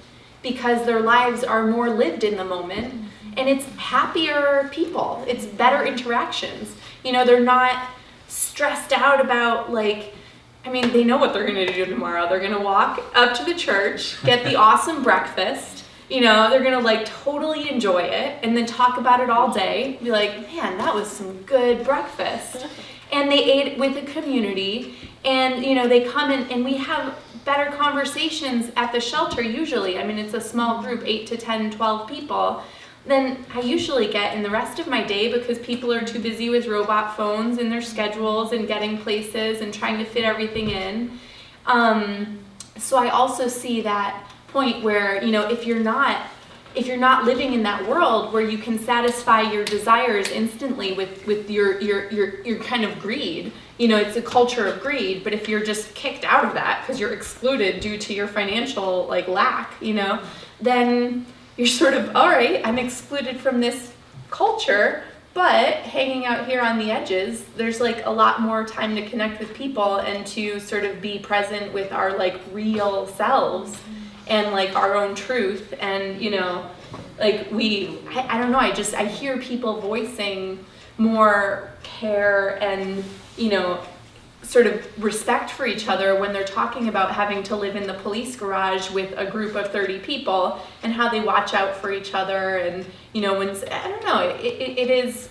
because their lives are more lived in the moment, and it's happier people, it's better interactions. They're not stressed out about they know what they're going to do tomorrow. They're going to walk up to the church, get the awesome breakfast, they're going to totally enjoy it, and then talk about it all day, be like, man, that was some good breakfast. And they ate with the community, and they come in, and we have better conversations at the shelter usually. I mean, it's a small group, 8 to 10, 12 people, than I usually get in the rest of my day, because people are too busy with robot phones and their schedules and getting places and trying to fit everything in. So I also see that point where, if you're not living in that world where you can satisfy your desires instantly with your kind of greed, it's a culture of greed, but if you're just kicked out of that because you're excluded due to your financial lack, then you're sort of, all right, I'm excluded from this culture, but hanging out here on the edges, there's a lot more time to connect with people and to sort of be present with our real selves and our own truth. And I don't know, I hear people voicing more care and sort of respect for each other when they're talking about having to live in the police garage with a group of 30 people, and how they watch out for each other. And when I don't know, it is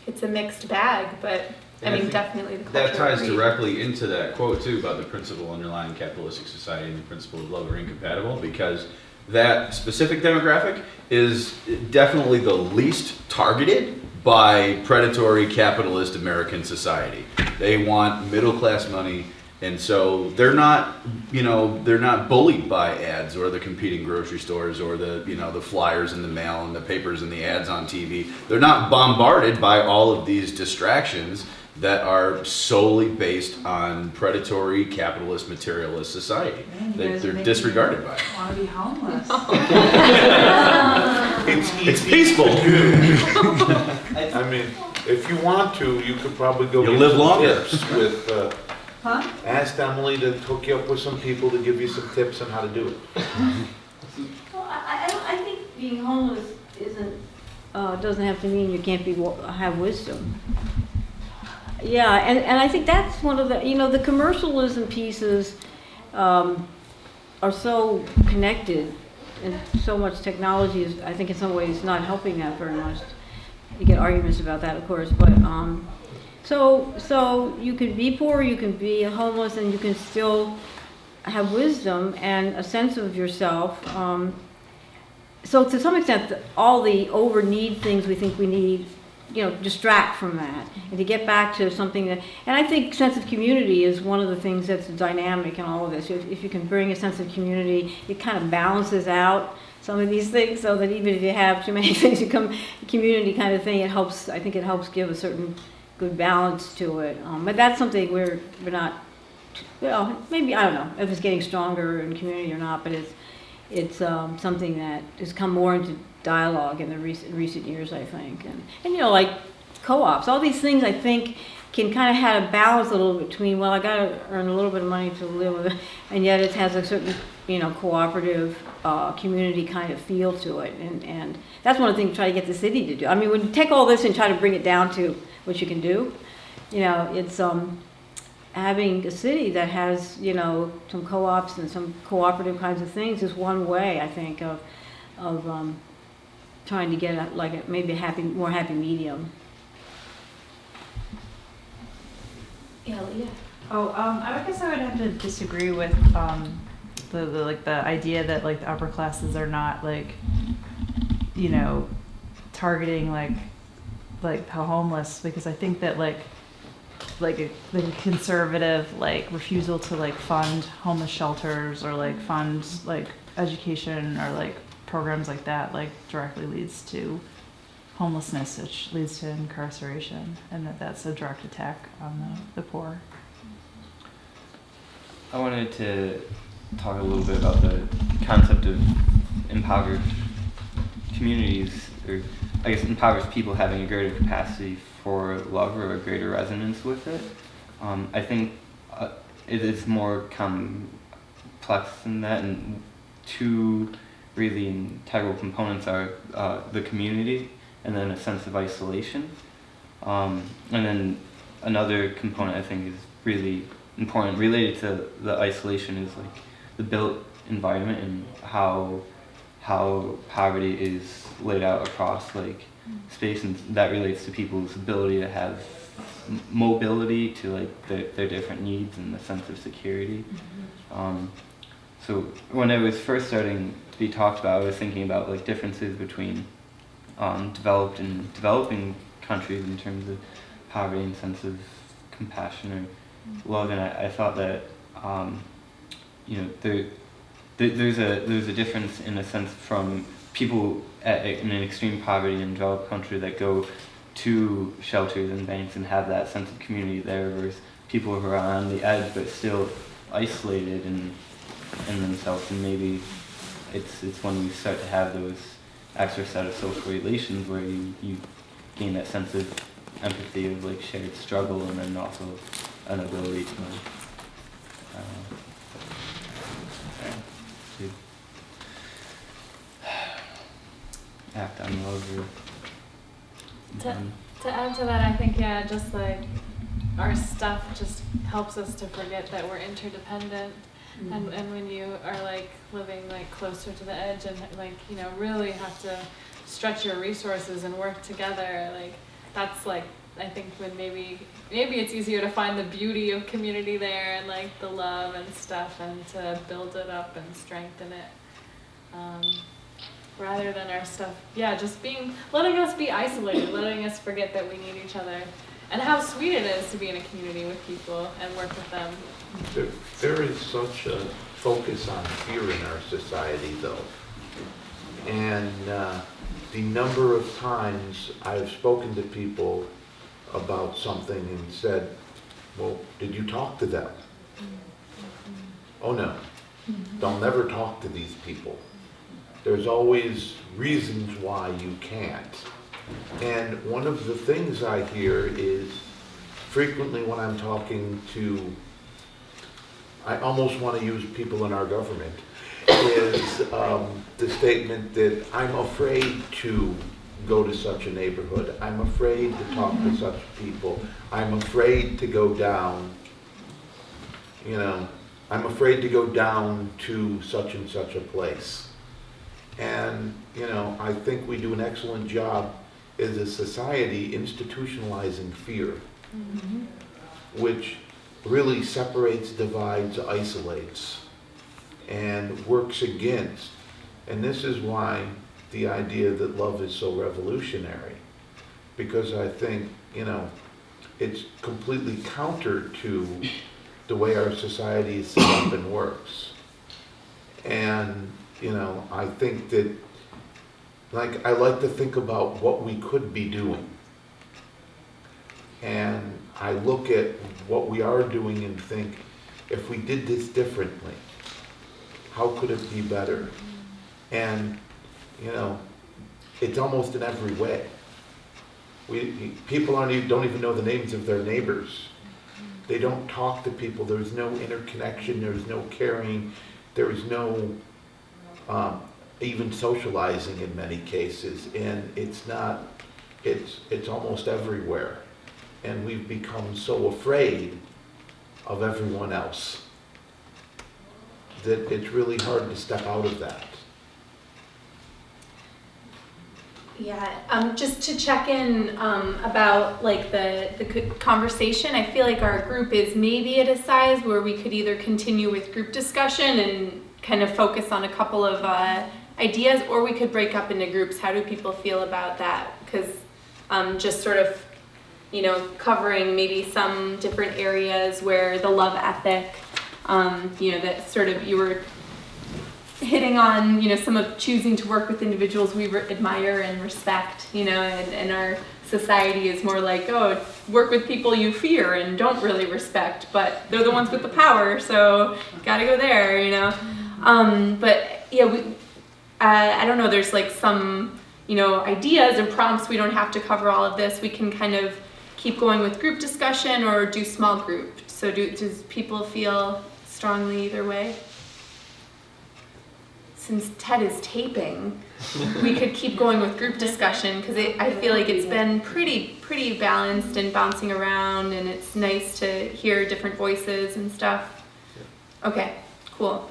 it's a mixed bag, but I mean, definitely the culture. That ties directly into that quote too about the principle underlying capitalistic society and the principle of love are incompatible, because that specific demographic is definitely the least targeted by predatory capitalist American society. They want middle class money, and so they're not bullied by ads or the competing grocery stores or the flyers in the mail and the papers and the ads on TV. They're not bombarded by all of these distractions that are solely based on predatory capitalist materialist society. They're disregarded by it. I want to be homeless. It's peaceful. I mean, if you want to, you could probably go You'll get live some longer. tips with, Huh? ask Emily to hook you up with some people to give you some tips on how to do it. Well, I think being homeless doesn't have to mean you can't have wisdom. Yeah, and I think that's one of the, the commercialism pieces are so connected and so much technology is, I think in some ways, not helping that very much. You get arguments about that, of course, but, so you can be poor, you can be homeless, and you can still have wisdom and a sense of yourself. So to some extent, all the over-need things we think we need, distract from that. And to get back to something that, and I think sense of community is one of the things that's dynamic in all of this. If you can bring a sense of community, it kind of balances out some of these things, so that even if you have too many things, you come community kind of thing, it helps, I think it helps give a certain good balance to it. But that's something we're not, maybe, I don't know if it's getting stronger in community or not, but it's something that has come more into dialogue in the recent years, I think. And like co-ops, all these things I think can kind of have a balance a little between, well, I got to earn a little bit of money to live with it, and yet it has a certain, cooperative community kind of feel to it. And that's one of the things we try to get the city to do. I mean, when you take all this and try to bring it down to what you can do, it's having a city that has, some co-ops and some cooperative kinds of things is one way, I think, of trying to get maybe a more happy medium. Yeah. Oh, I guess I would have to disagree with the idea that like the upper classes are not targeting like the homeless, because I think that the conservative refusal to fund homeless shelters or fund education or programs like that directly leads to homelessness, which leads to incarceration, and that's a direct attack on the poor. I wanted to talk a little bit about the concept of impoverished communities, or I guess impoverished people having a greater capacity for love or a greater resonance with it. I think it is more complex than that, and two really integral components are the community and then a sense of isolation. And then another component I think is really important related to the isolation is the built environment and how poverty is laid out across space, and that relates to people's ability to have mobility to their different needs and the sense of security. So when it was first starting to be talked about, I was thinking about differences between developed and developing countries in terms of poverty and sense of compassion or love, and I thought that there's a difference in a sense from people in an extreme poverty in developed country that go to shelters and banks and have that sense of community there, versus people who are on the edge but still isolated in themselves. And maybe it's when you start to have those extra set of social relations where you gain that sense of empathy of shared struggle, and then also an ability to act on love. To add to that, I think, just our stuff just helps us to forget that we're interdependent. Mm-hmm. And when you are living closer to the edge and really have to stretch your resources and work together, that's I think when maybe it's easier to find the beauty of community there and the love and stuff, and to build it up and strengthen it. Rather than our stuff, just letting us be isolated, letting us forget that we need each other, and how sweet it is to be in a community with people and work with them. There is such a focus on fear in our society, though. And the number of times I've spoken to people about something and said, well, did you talk to them? Oh no, they'll never talk to these people. There's always reasons why you can't. And one of the things I hear is frequently when I'm talking to, I almost want to use people in our government, is the statement that I'm afraid to go to such a neighborhood. I'm afraid to talk to such people. I'm afraid to go down, I'm afraid to go down to such and such a place. And, you know, I think we do an excellent job as a society institutionalizing fear, which really separates, divides, isolates, and works against. And this is why the idea that love is so revolutionary, because I think, you know, it's completely counter to the way our society is set up and works. And, you know, I think that, like, I like to think about what we could be doing. And I look at what we are doing and think, if we did this differently, how could it be better? And, you know, it's almost in every way. People don't even know the names of their neighbors. They don't talk to people. There's no interconnection. There's no caring. There is no even socializing in many cases. And it's not. It's almost everywhere. And we've become so afraid of everyone else that it's really hard to step out of that. Yeah, just to check in about like the conversation, I feel like our group is maybe at a size where we could either continue with group discussion and kind of focus on a couple of ideas, or we could break up into groups. How do people feel about that? Because just sort of, you know, covering maybe some different areas where the love ethic, you know, that sort of you were hitting on, you know, some of choosing to work with individuals we admire and respect, you know, and our society is more like, oh, work with people you fear and don't really respect, but they're the ones with the power, so gotta go there, you know. But yeah, I don't know, there's like some, you know, ideas and prompts. We don't have to cover all of this. We can kind of keep going with group discussion or do small group. So does people feel strongly either way? Since Ted is taping, we could keep going with group discussion, because I feel like it's been pretty balanced and bouncing around, and it's nice to hear different voices and stuff. Okay, cool.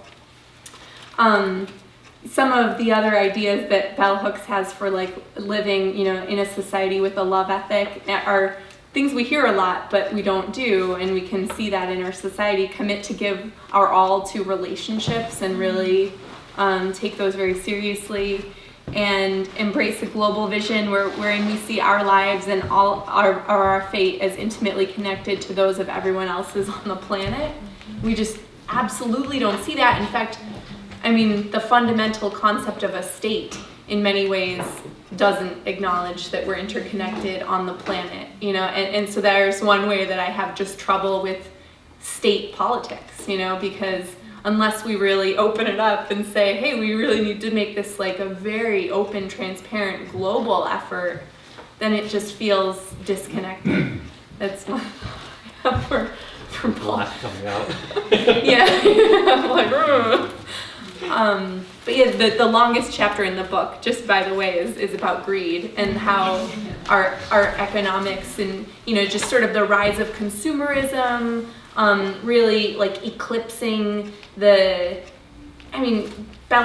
Some of the other ideas that Bell Hooks has for like living, you know, in a society with a love ethic are things we hear a lot, but we don't do, and we can see that in our society. Commit to give our all to relationships and really take those very seriously, and embrace a global vision wherein we see our lives and all our fate as intimately connected to those of everyone else's on the planet. We just absolutely don't see that. In fact, I mean, the fundamental concept of a state in many ways doesn't acknowledge that we're interconnected on the planet, you know, and so there's one way that I have just trouble with state politics, you know, because unless we really open it up and say, hey, we really need to make this like a very open, transparent, global effort, then it just feels disconnected. That's what I have for Black coming out. Yeah, I'm like, but yeah, the longest chapter in the book, just by the way, is about greed and how our economics and, you know, just sort of the rise of consumerism, really like eclipsing Bell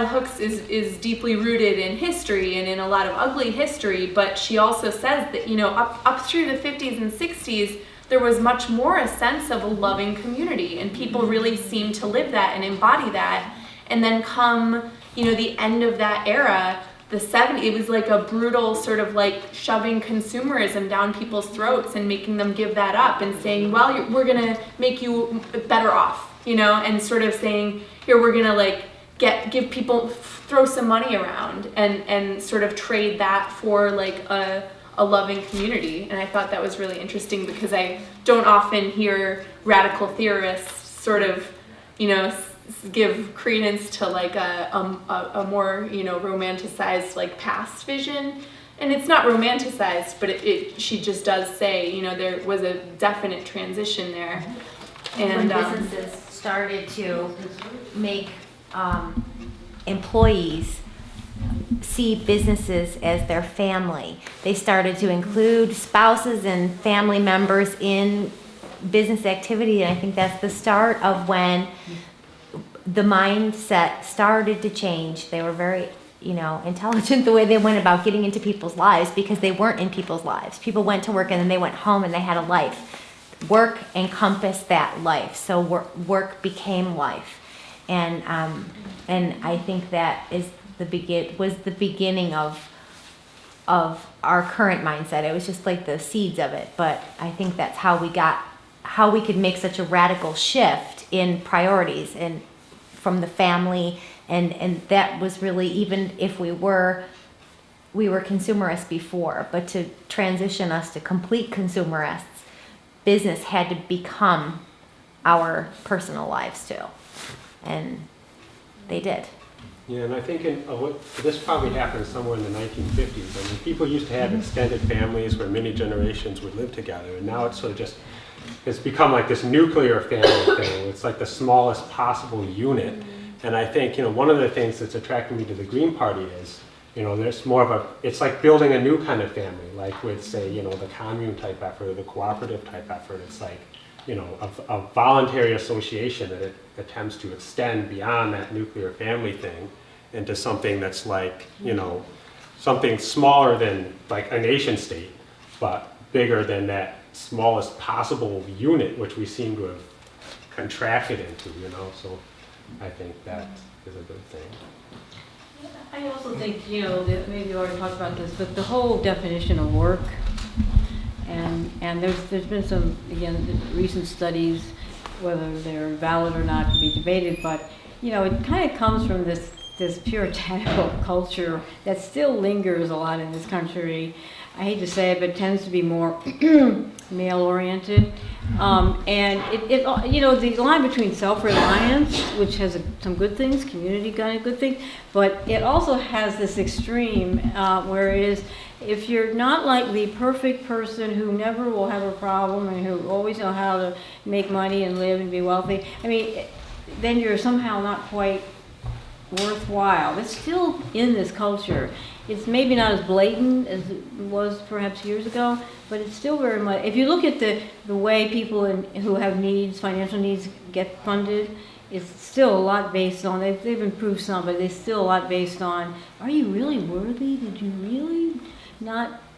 Hooks is deeply rooted in history and in a lot of ugly history, but she also says that, you know, up through the 50s and 60s, there was much more a sense of a loving community, and people really seemed to live that and embody that. And then come, you know, the end of that era, the 70s, it was like a brutal sort of like shoving consumerism down people's throats and making them give that up and saying, well, we're gonna make you better off, you know, and sort of saying, here, we're gonna like give people, throw some money around and sort of trade that for like a loving community. And I thought that was really interesting, because I don't often hear radical theorists sort of, you know, give credence to like a more, you know, romanticized like past vision. And it's not romanticized, but she just does say, you know, there was a definite transition there. And when businesses started to make employees see businesses as their family, they started to include spouses and family members in business activity. And I think that's the start of when the mindset started to change. They were very, intelligent the way they went about getting into people's lives, because they weren't in people's lives. People went to work and then they went home and they had a life. Work encompassed that life, so work became life, and I think that is was the beginning of our current mindset. It was just like the seeds of it, but I think that's how we could make such a radical shift in priorities and from the family, and that was really, even if we were consumerists before, but to transition us to complete consumerists, business had to become our personal lives too, and they did. Yeah, and I think this probably happened somewhere in the 1950s. I mean, people used to have extended families where many generations would live together, and now it's sort of it's become like this nuclear family thing. It's like the smallest possible unit. And I think, one of the things that's attracted me to the Green Party is, there's more of it's like building a new kind of family, like with, say, the commune type effort or the cooperative type effort. It's like, a voluntary association that it attempts to extend beyond that nuclear family thing into something that's like, something smaller than like a nation state, but bigger than that smallest possible unit, which we seem to have contracted into, so I think that is a good thing. I also think, that maybe you already talked about this, but the whole definition of work, and there's been some, again, recent studies, whether they're valid or not can be debated, but, it kind of comes from this puritanical culture that still lingers a lot in this country. I hate to say it, but it tends to be more male-oriented. And the line between self-reliance, which has some good things, community kind of good things, but it also has this extreme where it is, if you're not like the perfect person who never will have a problem and who always know how to make money and live and be wealthy, then you're somehow not quite worthwhile. It's still in this culture. It's maybe not as blatant as it was perhaps years ago, but it's still very much, if you look at the way people who have needs, financial needs, get funded, it's still a lot based on, they've improved some, but it's still a lot based on, are you really worthy? Did you really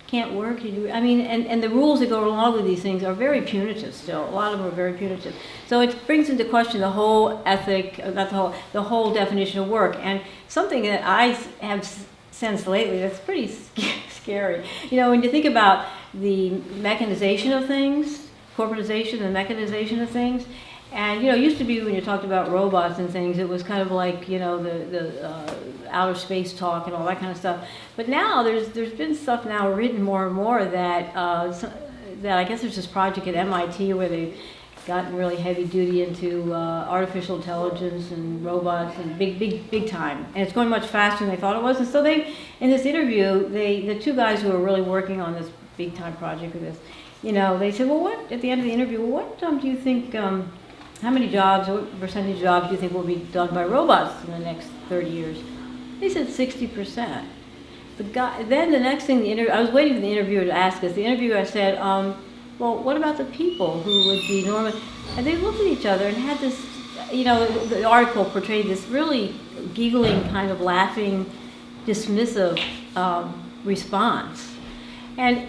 can't work? And the rules that go along with these things are very punitive still. A lot of them are very punitive. So it brings into question the whole ethic, the whole definition of work. And something that I have sensed lately that's pretty scary. When you think about the mechanization of things, corporatization and mechanization of things, and it used to be when you talked about robots and things, it was kind of like the outer space talk and all that kind of stuff. But now there's been stuff now written more and more that I guess there's this project at MIT where they've gotten really heavy duty into artificial intelligence and robots and big time, and it's going much faster than they thought it was. And so in this interview, the two guys who are really working on this big time project with this, they said, well, at the end of the interview, what do you think? How many jobs, what percentage of jobs do you think will be done by robots in the next 30 years? They said 60%. Then the next thing, I was waiting for the interviewer to ask us. The interviewer said, well, what about the people who would be normal? And they looked at each other and had this, the article portrayed this really giggling, kind of laughing, dismissive response. And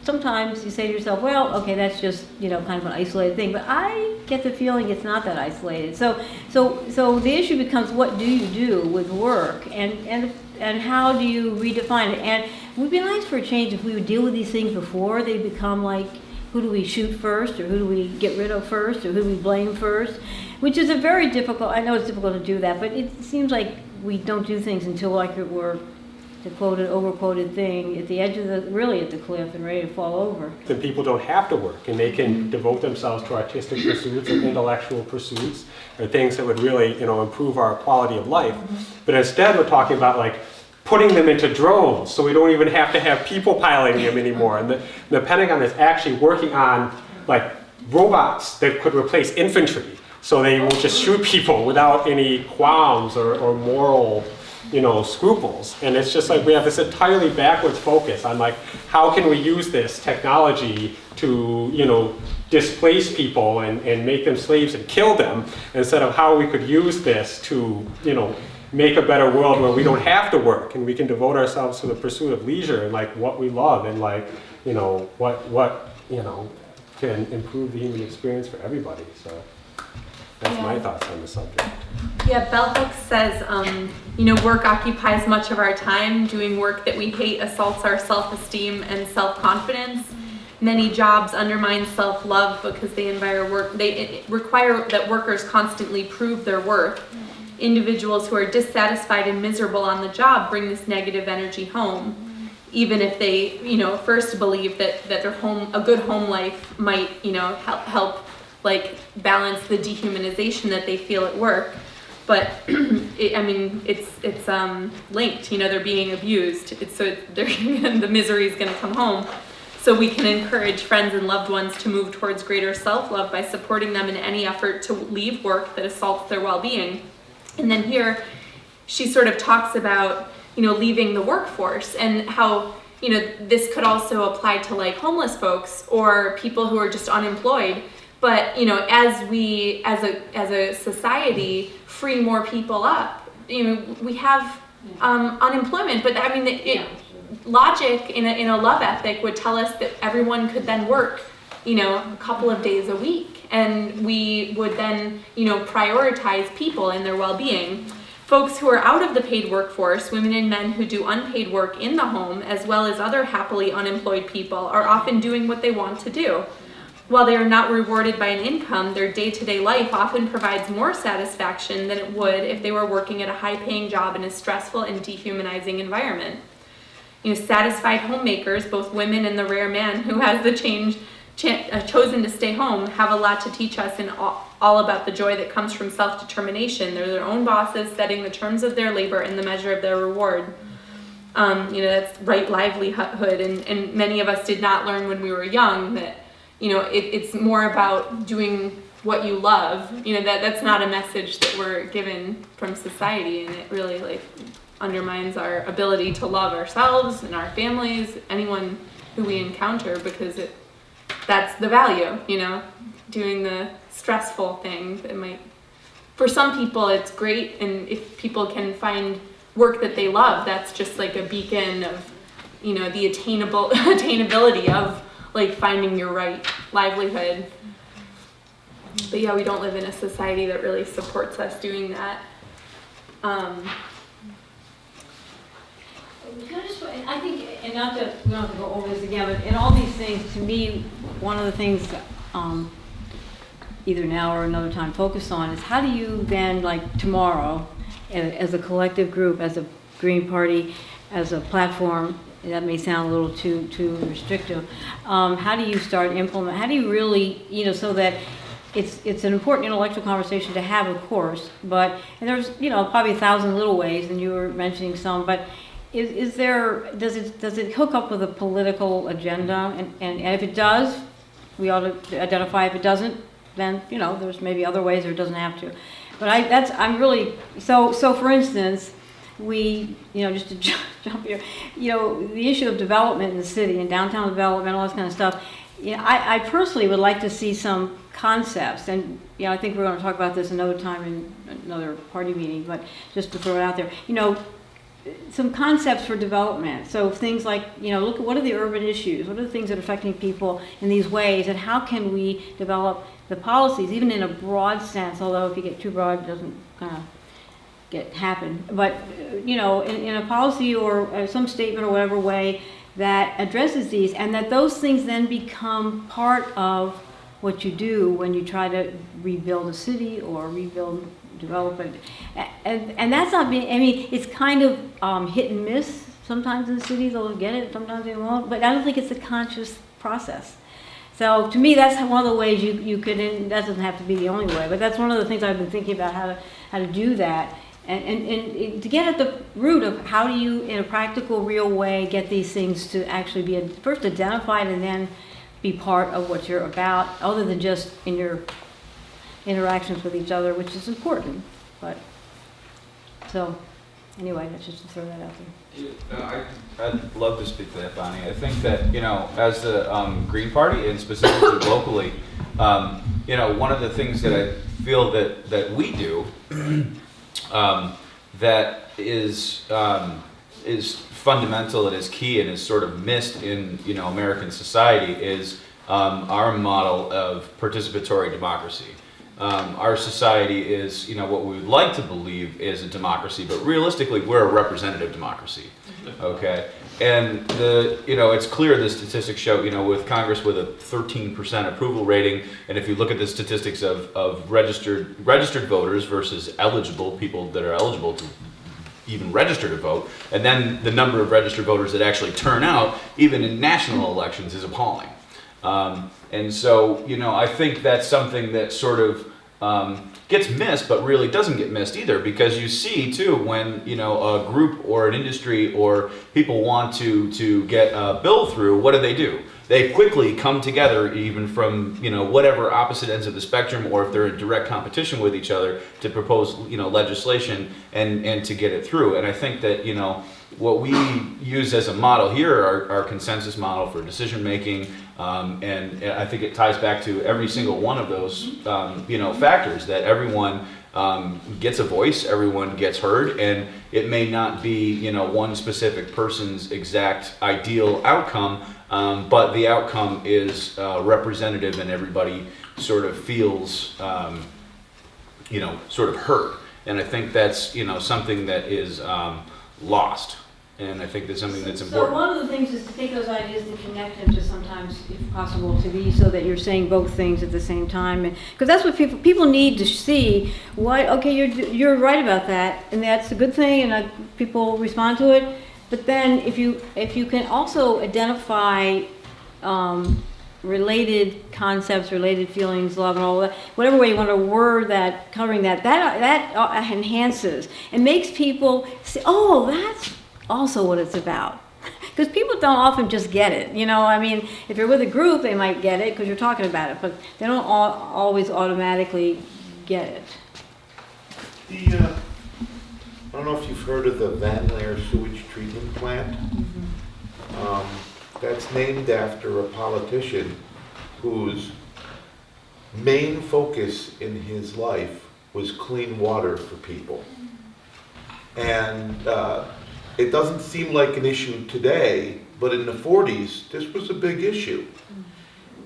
sometimes you say to yourself, well, okay, that's just, kind of an isolated thing. But I get the feeling it's not that isolated. So the issue becomes, what do you do with work? And how do you redefine it? And it would be nice for a change if we would deal with these things before they become like, who do we shoot first, or who do we get rid of first, or who do we blame first? Which is a very difficult, I know it's difficult to do that, but it seems like we don't do things until like we're, to quote an overquoted thing, at the edge of really at the cliff and ready to fall over. Then people don't have to work, and they can devote themselves to artistic pursuits or intellectual pursuits, or things that would really, improve our quality of life. But instead, we're talking about like putting them into drones, so we don't even have to have people piloting them anymore. And the Pentagon is actually working on like robots that could replace infantry, so they will just shoot people without any qualms or moral scruples. And it's just like we have this entirely backwards focus on like, how can we use this technology to, displace people and make them slaves and kill them, instead of how we could use this to, make a better world where we don't have to work and we can devote ourselves to the pursuit of leisure and like what we love and like, you know, what you know, can improve the human experience for everybody. So that's my thoughts on the subject. Yeah, Bell Hooks says, you know, work occupies much of our time. Doing work that we hate assaults our self-esteem and self-confidence. Many jobs undermine self-love because they require that workers constantly prove their worth. Individuals who are dissatisfied and miserable on the job bring this negative energy home, even if they, you know, first believe that their a good home life might, you know, help like balance the dehumanization that they feel at work. But it's linked. You know, they're being abused. The misery is going to come home. So we can encourage friends and loved ones to move towards greater self-love by supporting them in any effort to leave work that assaults their well-being. And then here, she sort of talks about, you know, leaving the workforce and how, you know, this could also apply to like homeless folks or people who are just unemployed. But, you know, as we, as a society, free more people up, you know, we have unemployment. But I mean, logic in a love ethic would tell us that everyone could then work, you know, a couple of days a week, and we would then, you know, prioritize people and their well-being. Folks who are out of the paid workforce, women and men who do unpaid work in the home, as well as other happily unemployed people, are often doing what they want to do. While they are not rewarded by an income, their day-to-day life often provides more satisfaction than it would if they were working at a high-paying job in a stressful and dehumanizing environment. You know, satisfied homemakers, both women and the rare man who has chosen to stay home, have a lot to teach us in all about the joy that comes from self-determination. They're their own bosses, setting the terms of their labor and the measure of their reward. You know, that's right livelihood, and many of us did not learn when we were young that, you know, it's more about doing what you love. You know, that's not a message that we're given from society, and it really like undermines our ability to love ourselves and our families, anyone who we encounter, because that's the value, you know, doing the stressful thing that might, for some people it's great, and if people can find work that they love, that's just like a beacon of, you know, the attainability of like finding your right livelihood. But yeah, we don't live in a society that really supports us doing that. I think, and not that we don't have to go over this again, but in all these things, to me, one of the things either now or another time focus on is how do you then, like tomorrow, as a collective group, as a Green Party, as a platform, that may sound a little too restrictive, how do you start implement, how do you really, you know, so that it's an important intellectual conversation to have, of course, but, and there's, you know, probably 1,000 little ways, and you were mentioning some, but is there, does it hook up with a political agenda? And if it does, we ought to identify. If it doesn't, then, you know, there's maybe other ways, or it doesn't have to. But I'm really, so for instance, we, you know, just to jump here, you know, the issue of development in the city and downtown development, all this kind of stuff, you know, I personally would like to see some concepts, and, you know, I think we're going to talk about this another time in another party meeting, but just to throw it out there, you know, some concepts for development. So things like, you know, look at what are the urban issues, what are the things that are affecting people in these ways, and how can we develop the policies, even in a broad sense, although if you get too broad, it doesn't kind of happen. But, you know, in a policy or some statement or whatever way that addresses these, and that those things then become part of what you do when you try to rebuild a city or develop it. And that's not being, I mean, it's kind of hit and miss. Sometimes in the cities they'll get it, sometimes they won't, but I don't think it's a conscious process. So to me, that's one of the ways you could, and that doesn't have to be the only way, but that's one of the things I've been thinking about, how to do that. And to get at the root of how do you, in a practical, real way, get these things to actually be first identified and then be part of what you're about, other than just in your interactions with each other, which is important. But so anyway, that's just to throw that out there. I'd love to speak to that, Bonnie. I think that, you know, as the Green Party and specifically locally, you know, one of the things that I feel that we do that is fundamental and is key and is sort of missed in American society is our model of participatory democracy. Our society is, what we would like to believe is a democracy, but realistically, we're a representative democracy. Okay, and it's clear the statistics show, with Congress with a 13% approval rating, and if you look at the statistics of registered voters versus eligible people that are eligible to even register to vote, and then the number of registered voters that actually turn out, even in national elections, is appalling. And so, I think that's something that sort of gets missed, but really doesn't get missed either, because you see too when a group or an industry or people want to get a bill through, what do? They quickly come together, even from whatever opposite ends of the spectrum, or if they're in direct competition with each other, to propose legislation and to get it through. And I think that what we use as a model here, our consensus model for decision making, and I think it ties back to every single one of those factors, that everyone gets a voice, everyone gets heard, and it may not be one specific person's exact ideal outcome, but the outcome is representative, and everybody sort of feels sort of heard. And I think that's something that is lost. And I think that's something that's important. So one of the things is to take those ideas and connect them to sometimes, if possible, to be so that you're saying both things at the same time. Because that's what people need to see. Why? Okay, you're right about that, and that's a good thing, and people respond to it. But then if you can also identify related concepts, related feelings, love, and all that, whatever way you want to word that, covering that enhances and makes people say, oh, that's also what it's about. Because people don't often just get it, if you're with a group, they might get it because you're talking about it, but they don't always automatically get it. I don't know if you've heard of the Van Laer sewage treatment plant. That's named after a politician whose main focus in his life was clean water for people. And it doesn't seem like an issue today, but in the 40s, this was a big issue.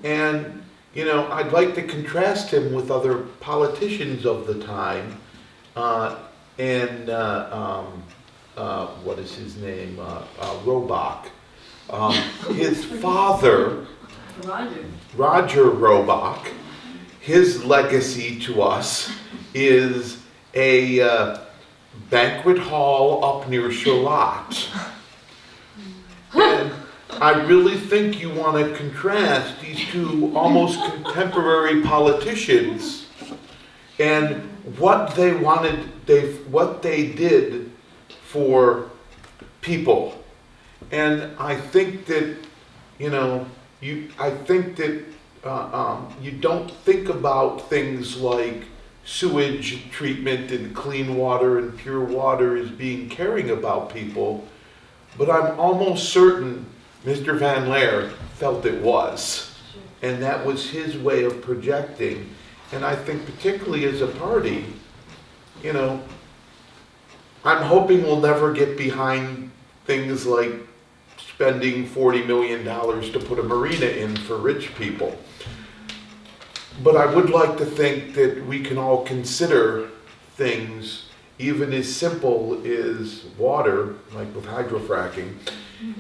And, I'd like to contrast him with other politicians of the time. What is his name? Robach. His father, Roger Robach, his legacy to us is a banquet hall up near Charlotte. And I really think you want to contrast these two almost contemporary politicians and what they wanted, what they did for people. And I think that, you don't think about things like sewage treatment and clean water and pure water as being caring about people, but I'm almost certain Mr. Van Laer felt it was. And that was his way of projecting. And I think particularly as a party, I'm hoping we'll never get behind things like spending $40 million to put a marina in for rich people. But I would like to think that we can all consider things even as simple as water, like with hydrofracking,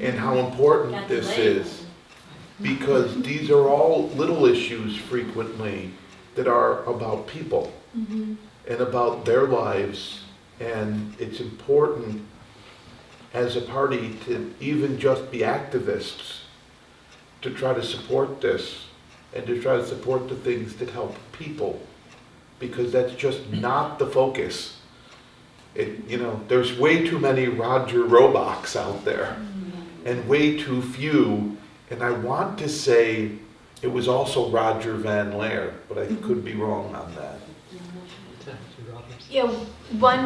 and how important this is. Because these are all little issues frequently that are about people and about their lives. And it's important as a party to even just be activists to try to support this and to try to support the things that help people, because that's just not the focus. There's way too many Roger Robachs out there and way too few, and I want to say it was also Roger Van Laer, but I could be wrong on that. Yeah, one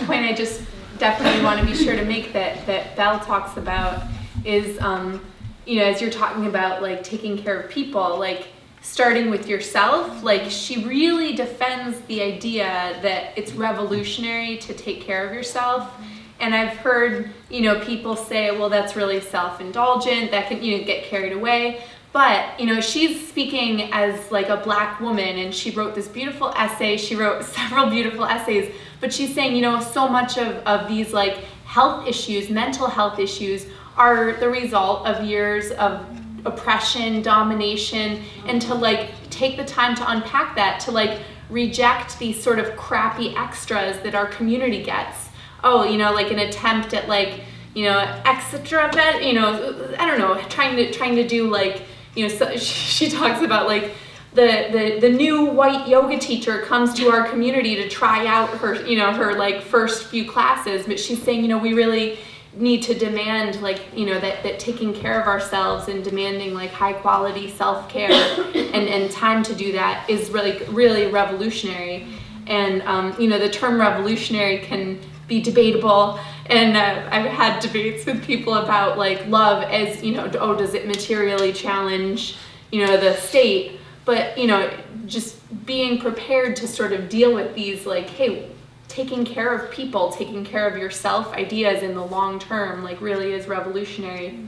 point I just definitely want to be sure to make that Val talks about is, as you're talking about like taking care of people, like starting with yourself. Like, she really defends the idea that it's revolutionary to take care of yourself. And I've heard, you know, people say, well, that's really self-indulgent, that can, you know, get carried away. But, you know, she's speaking as like a Black woman, and she wrote this beautiful essay. She wrote several beautiful essays, but she's saying, you know, so much of these like health issues, mental health issues, are the result of years of oppression, domination, and to like take the time to unpack that, to like reject these sort of crappy extras that our community gets. Oh, you know, like an attempt at like, you know, extra, you know, I don't know, trying to do like, you know, so she talks about like the new white yoga teacher comes to our community to try out her, you know, her like first few classes, but she's saying, you know, we really need to demand like, you know, that taking care of ourselves and demanding like high quality self-care and time to do that is really revolutionary. And, you know, the term revolutionary can be debatable, and I've had debates with people about like love as, you know, oh, does it materially challenge, you know, the state? But, you know, just being prepared to sort of deal with these like, hey, taking care of people, taking care of yourself ideas in the long term, like really is revolutionary.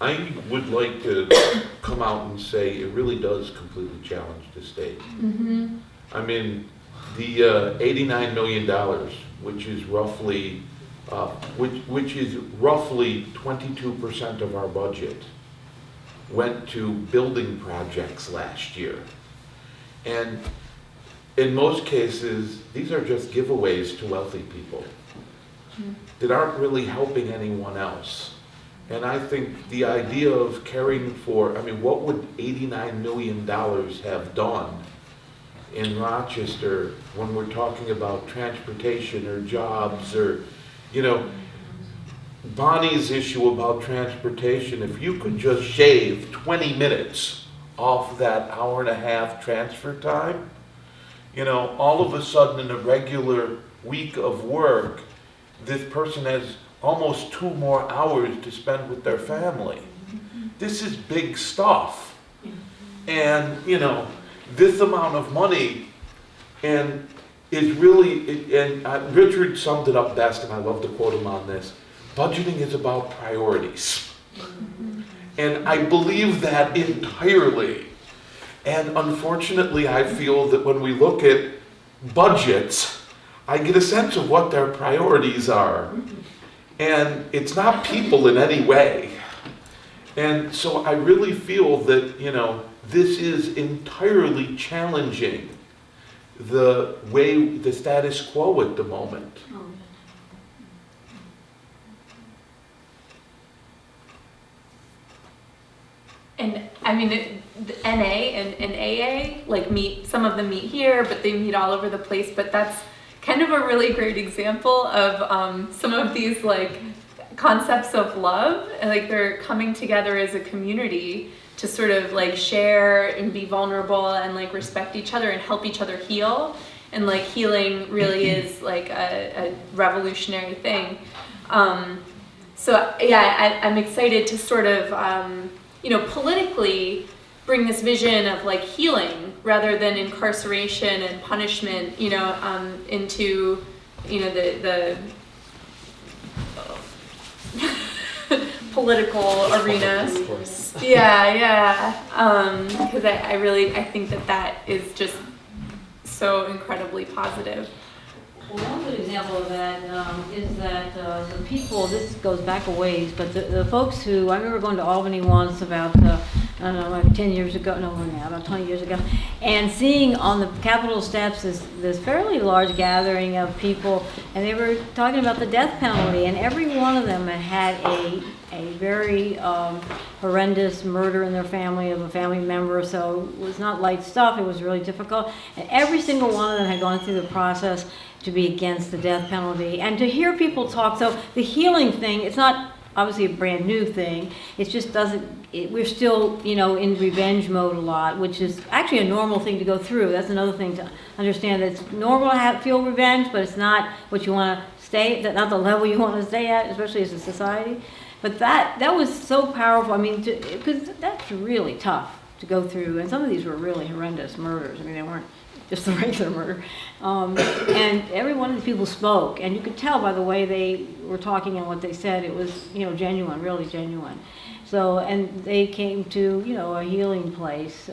I would like to come out and say it really does completely challenge the state. Mm-hmm. I mean, the $89 million, which is roughly, which is roughly 22% of our budget, went to building projects last year. And in most cases, these are just giveaways to wealthy people that aren't really helping anyone else. And I think the idea of caring for, I mean, what would $89 million have done in Rochester when we're talking about transportation or jobs or, you know, Bonnie's issue about transportation, if you could just shave 20 minutes off that hour-and-a-half transfer time, you know, all of a sudden in a regular week of work, this person has almost 2 more hours to spend with their family. This is big stuff. And, you know, this amount of money and is really, and Richard summed it up best, and I love to quote him on this, budgeting is about priorities. And I believe that entirely. And unfortunately, I feel that when we look at budgets, I get a sense of what their priorities are. And it's not people in any way. And so I really feel that, you know, this is entirely challenging the way, the status quo at the moment. And I mean, the NA and AA, like some of them meet here, but they meet all over the place. But that's kind of a really great example of some of these like concepts of love, and like they're coming together as a community to sort of like share and be vulnerable and like respect each other and help each other heal. And like healing really is like a revolutionary thing. So yeah, I'm excited to sort of, you know, politically bring this vision of like healing rather than incarceration and punishment, you know, into, you know, the political arena. Yeah. Because I think that is just so incredibly positive. Well, one good example of that is that the people, this goes back a ways, but the folks who, I remember going to Albany once about, I don't know, like 10 years ago, no more now, about 20 years ago, and seeing on the Capitol steps this fairly large gathering of people, and they were talking about the death penalty, and every one of them had a very horrendous murder in their family of a family member, so it was not light stuff, it was really difficult, and every single one of them had gone through the process to be against the death penalty. And to hear people talk, so the healing thing, it's not obviously a brand new thing, it just we're still, you know, in revenge mode a lot, which is actually a normal thing to go through. That's another thing to understand, that it's normal to feel revenge, but it's not what you want to stay, not the level you want to stay at, especially as a society. But that was so powerful, I mean, because that's really tough. to go through, and some of these were really horrendous murders. I mean, they weren't just a regular murder. And every one of these people spoke, and you could tell by the way they were talking and what they said, it was, genuine, really genuine. So, and they came to, a healing place.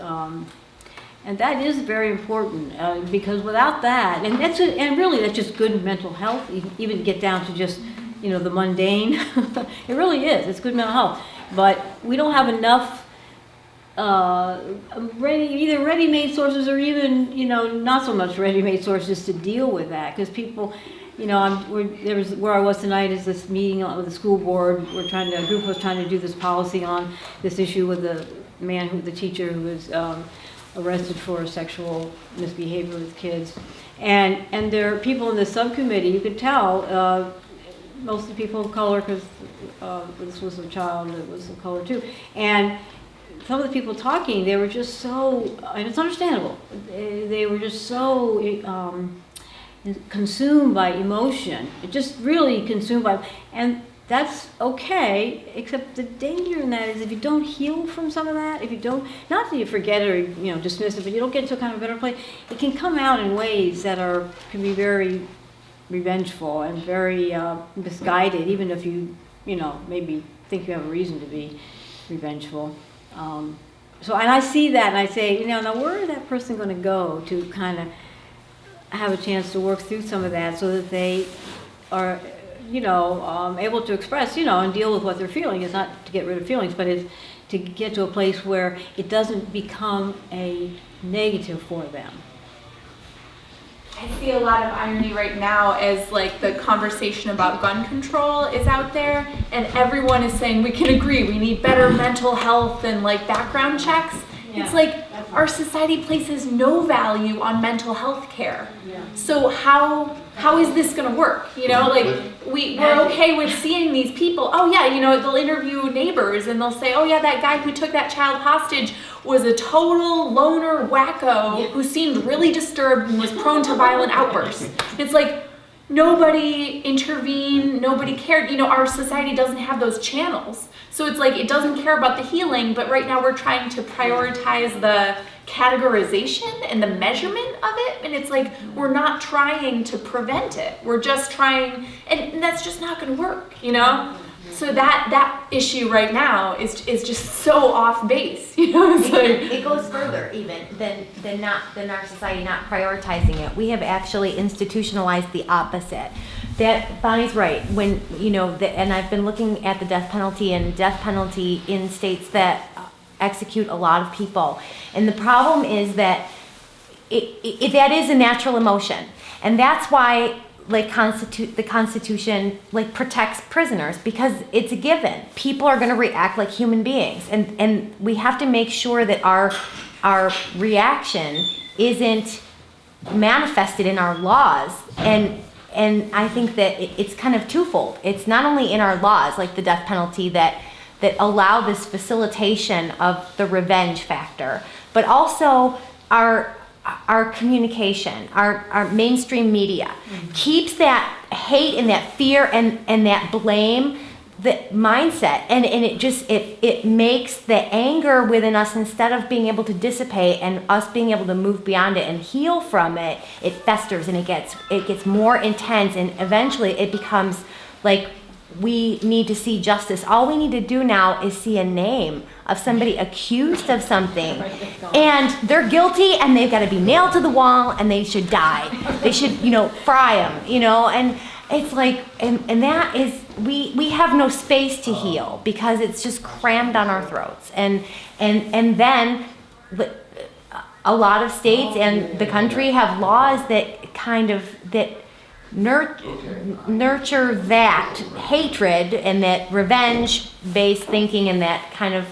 And that is very important, because without that, and really that's just good mental health, even to get down to just, the mundane. It really is, it's good mental health. But we don't have enough either ready-made sources or even, not so much ready-made sources to deal with that, because people, where I was tonight is this meeting with the school board. A group was trying to do this policy on this issue with the teacher who was arrested for sexual misbehavior with kids. And there are people in the subcommittee, you could tell, mostly people of color, because this was a child that was of color too. And some of the people talking, they were just so, and it's understandable, they were just so consumed by emotion, just really consumed by, and that's okay, except the danger in that is if you don't heal from some of that, if you don't, not that you forget it or dismiss it, but you don't get into a kind of better place, it can come out in ways that can be very revengeful and very misguided, even if you maybe think you have a reason to be revengeful. So, and I see that and I say, now where is that person going to go to kind of have a chance to work through some of that so that they are, able to express, and deal with what they're feeling. It's not to get rid of feelings, but it's to get to a place where it doesn't become a negative for them. I see a lot of irony right now as like the conversation about gun control is out there, and everyone is saying we can agree we need better mental health and like background checks. Yeah. It's like our society places no value on mental health care. Yeah. So how is this going to work? We're okay with seeing these people. Oh yeah, they'll interview neighbors and they'll say, oh yeah, that guy who took that child hostage was a total loner wacko who seemed really disturbed and was prone to violent outbursts. It's like nobody intervened, nobody cared. Our society doesn't have those channels. So it's like it doesn't care about the healing, but right now we're trying to prioritize the categorization and the measurement of it, and it's like we're not trying to prevent it. We're just trying, and that's just not going to work, So that issue right now is just so off base, It's it goes further even than our society not prioritizing it. We have actually institutionalized the opposite. That Bonnie's right. When and I've been looking at the death penalty in states that execute a lot of people, and the problem is that that is a natural emotion, and that's why the Constitution protects prisoners, because it's a given. People are going to react like human beings, and we have to make sure that our reaction isn't manifested in our laws. And I think that it's kind of twofold. It's not only in our laws, like the death penalty, that allow this facilitation of the revenge factor, but also our communication, our mainstream media keeps that hate and that fear and that blame, the mindset, and it makes the anger within us, instead of being able to dissipate and us being able to move beyond it and heal from it, it festers and it gets more intense, and eventually it becomes like we need to see justice. All we need to do now is see a name of somebody accused of something, and they're guilty, and they've got to be nailed to the wall, and they should die. They should, fry them, and it's like, and that is, we have no space to heal because it's just crammed on our throats, and then a lot of states and the country have laws that kind of nurture that hatred and that revenge-based thinking and that kind of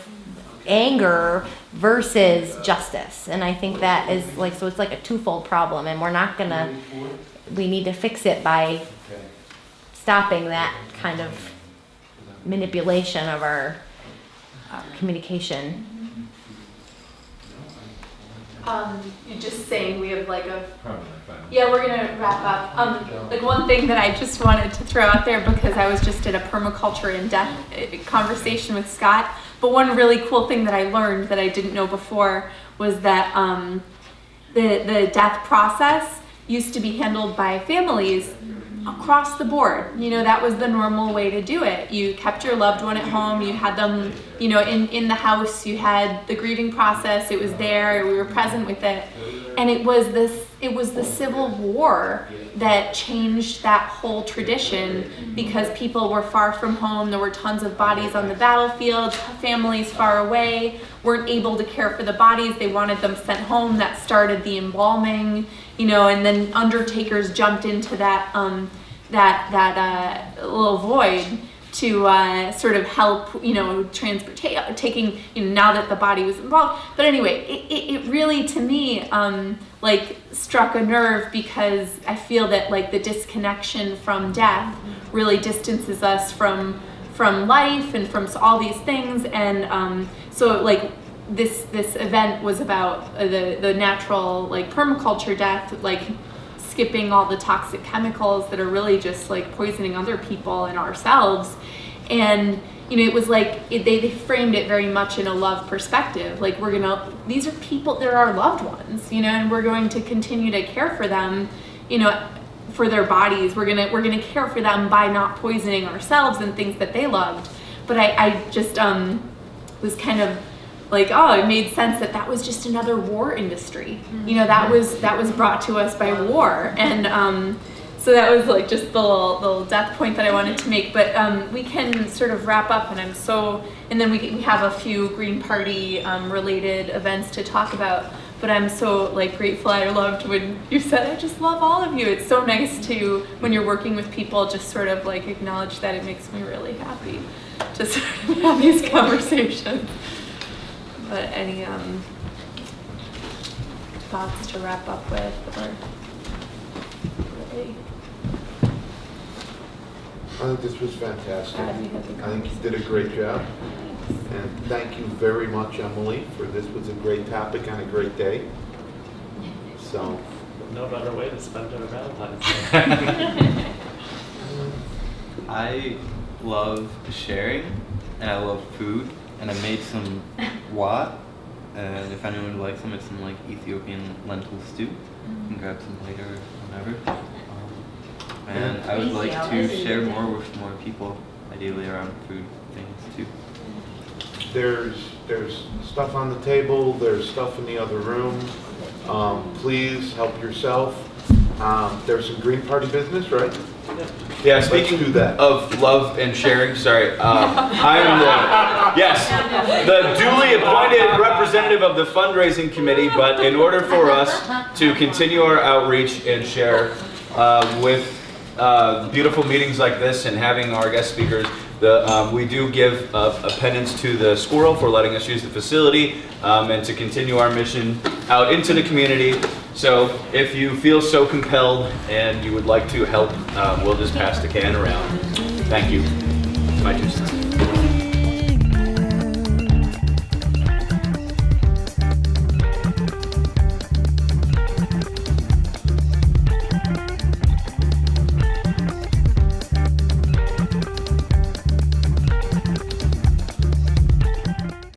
anger versus justice. And I think that is so it's like a twofold problem, and we need to fix it by stopping that kind of manipulation of our communication. Just saying, we have yeah, we're gonna wrap up. One thing that I just wanted to throw out there, because I was just at a permaculture in death conversation with Scott, But one really cool thing that I learned that I didn't know before was that the death process used to be handled by families across the board. You know, that was the normal way to do it. You kept your loved one at home, you had them, you know, in the house, you had the grieving process, it was there, we were present with it. And it was the Civil War that changed that whole tradition, because people were far from home, there were tons of bodies on the battlefield, families far away weren't able to care for the bodies, they wanted them sent home. That started the embalming, you know, and then undertakers jumped into that little void to sort of help, you know, taking, you know, now that the body was involved. But anyway, it really, to me, like struck a nerve, because I feel that like the disconnection from death really distances us from life and from all these things. And so like this event was about the natural like permaculture death, like skipping all the toxic chemicals that are really just like poisoning other people and ourselves. And you know, it was like they framed it very much in a love perspective, like these are people, they're our loved ones, you know, and we're going to continue to care for them, you know, for their bodies. We're gonna care for them by not poisoning ourselves and things that they loved. But I just was kind of like, oh, it made sense that was just another war industry. You know, that was brought to us by war. And so that was like just the little death point that I wanted to make. But we can sort of wrap up, and then we have a few Green Party related events to talk about. But I'm so like grateful. I loved when you said, I just love all of you. It's so nice to, when you're working with people, just sort of like acknowledge that. It makes me really happy to sort of have these conversations. But any thoughts to wrap up with? I think this was fantastic. I think you did a great job. And thank you very much, Emily, for this was a great topic on a great day. So. No better way to spend our Valentine's Day. I love sharing, and I love food, and I made some wat, and if anyone would like some, it's some like Ethiopian lentil stew. You can grab some later or whenever. And I would like to share more with more people, ideally around food things too. There's stuff on the table, there's stuff in the other room. Please help yourself. There's some Green Party business, right? Yeah, speaking of love and sharing, sorry, I'm the duly appointed representative of the fundraising committee, but in order for us to continue our outreach and share with beautiful meetings like this and having our guest speakers, we do give a penance to the squirrel for letting us use the facility and to continue our mission out into the community. So if you feel so compelled and you would like to help, we'll just pass the can around. Thank you. My 2 cents.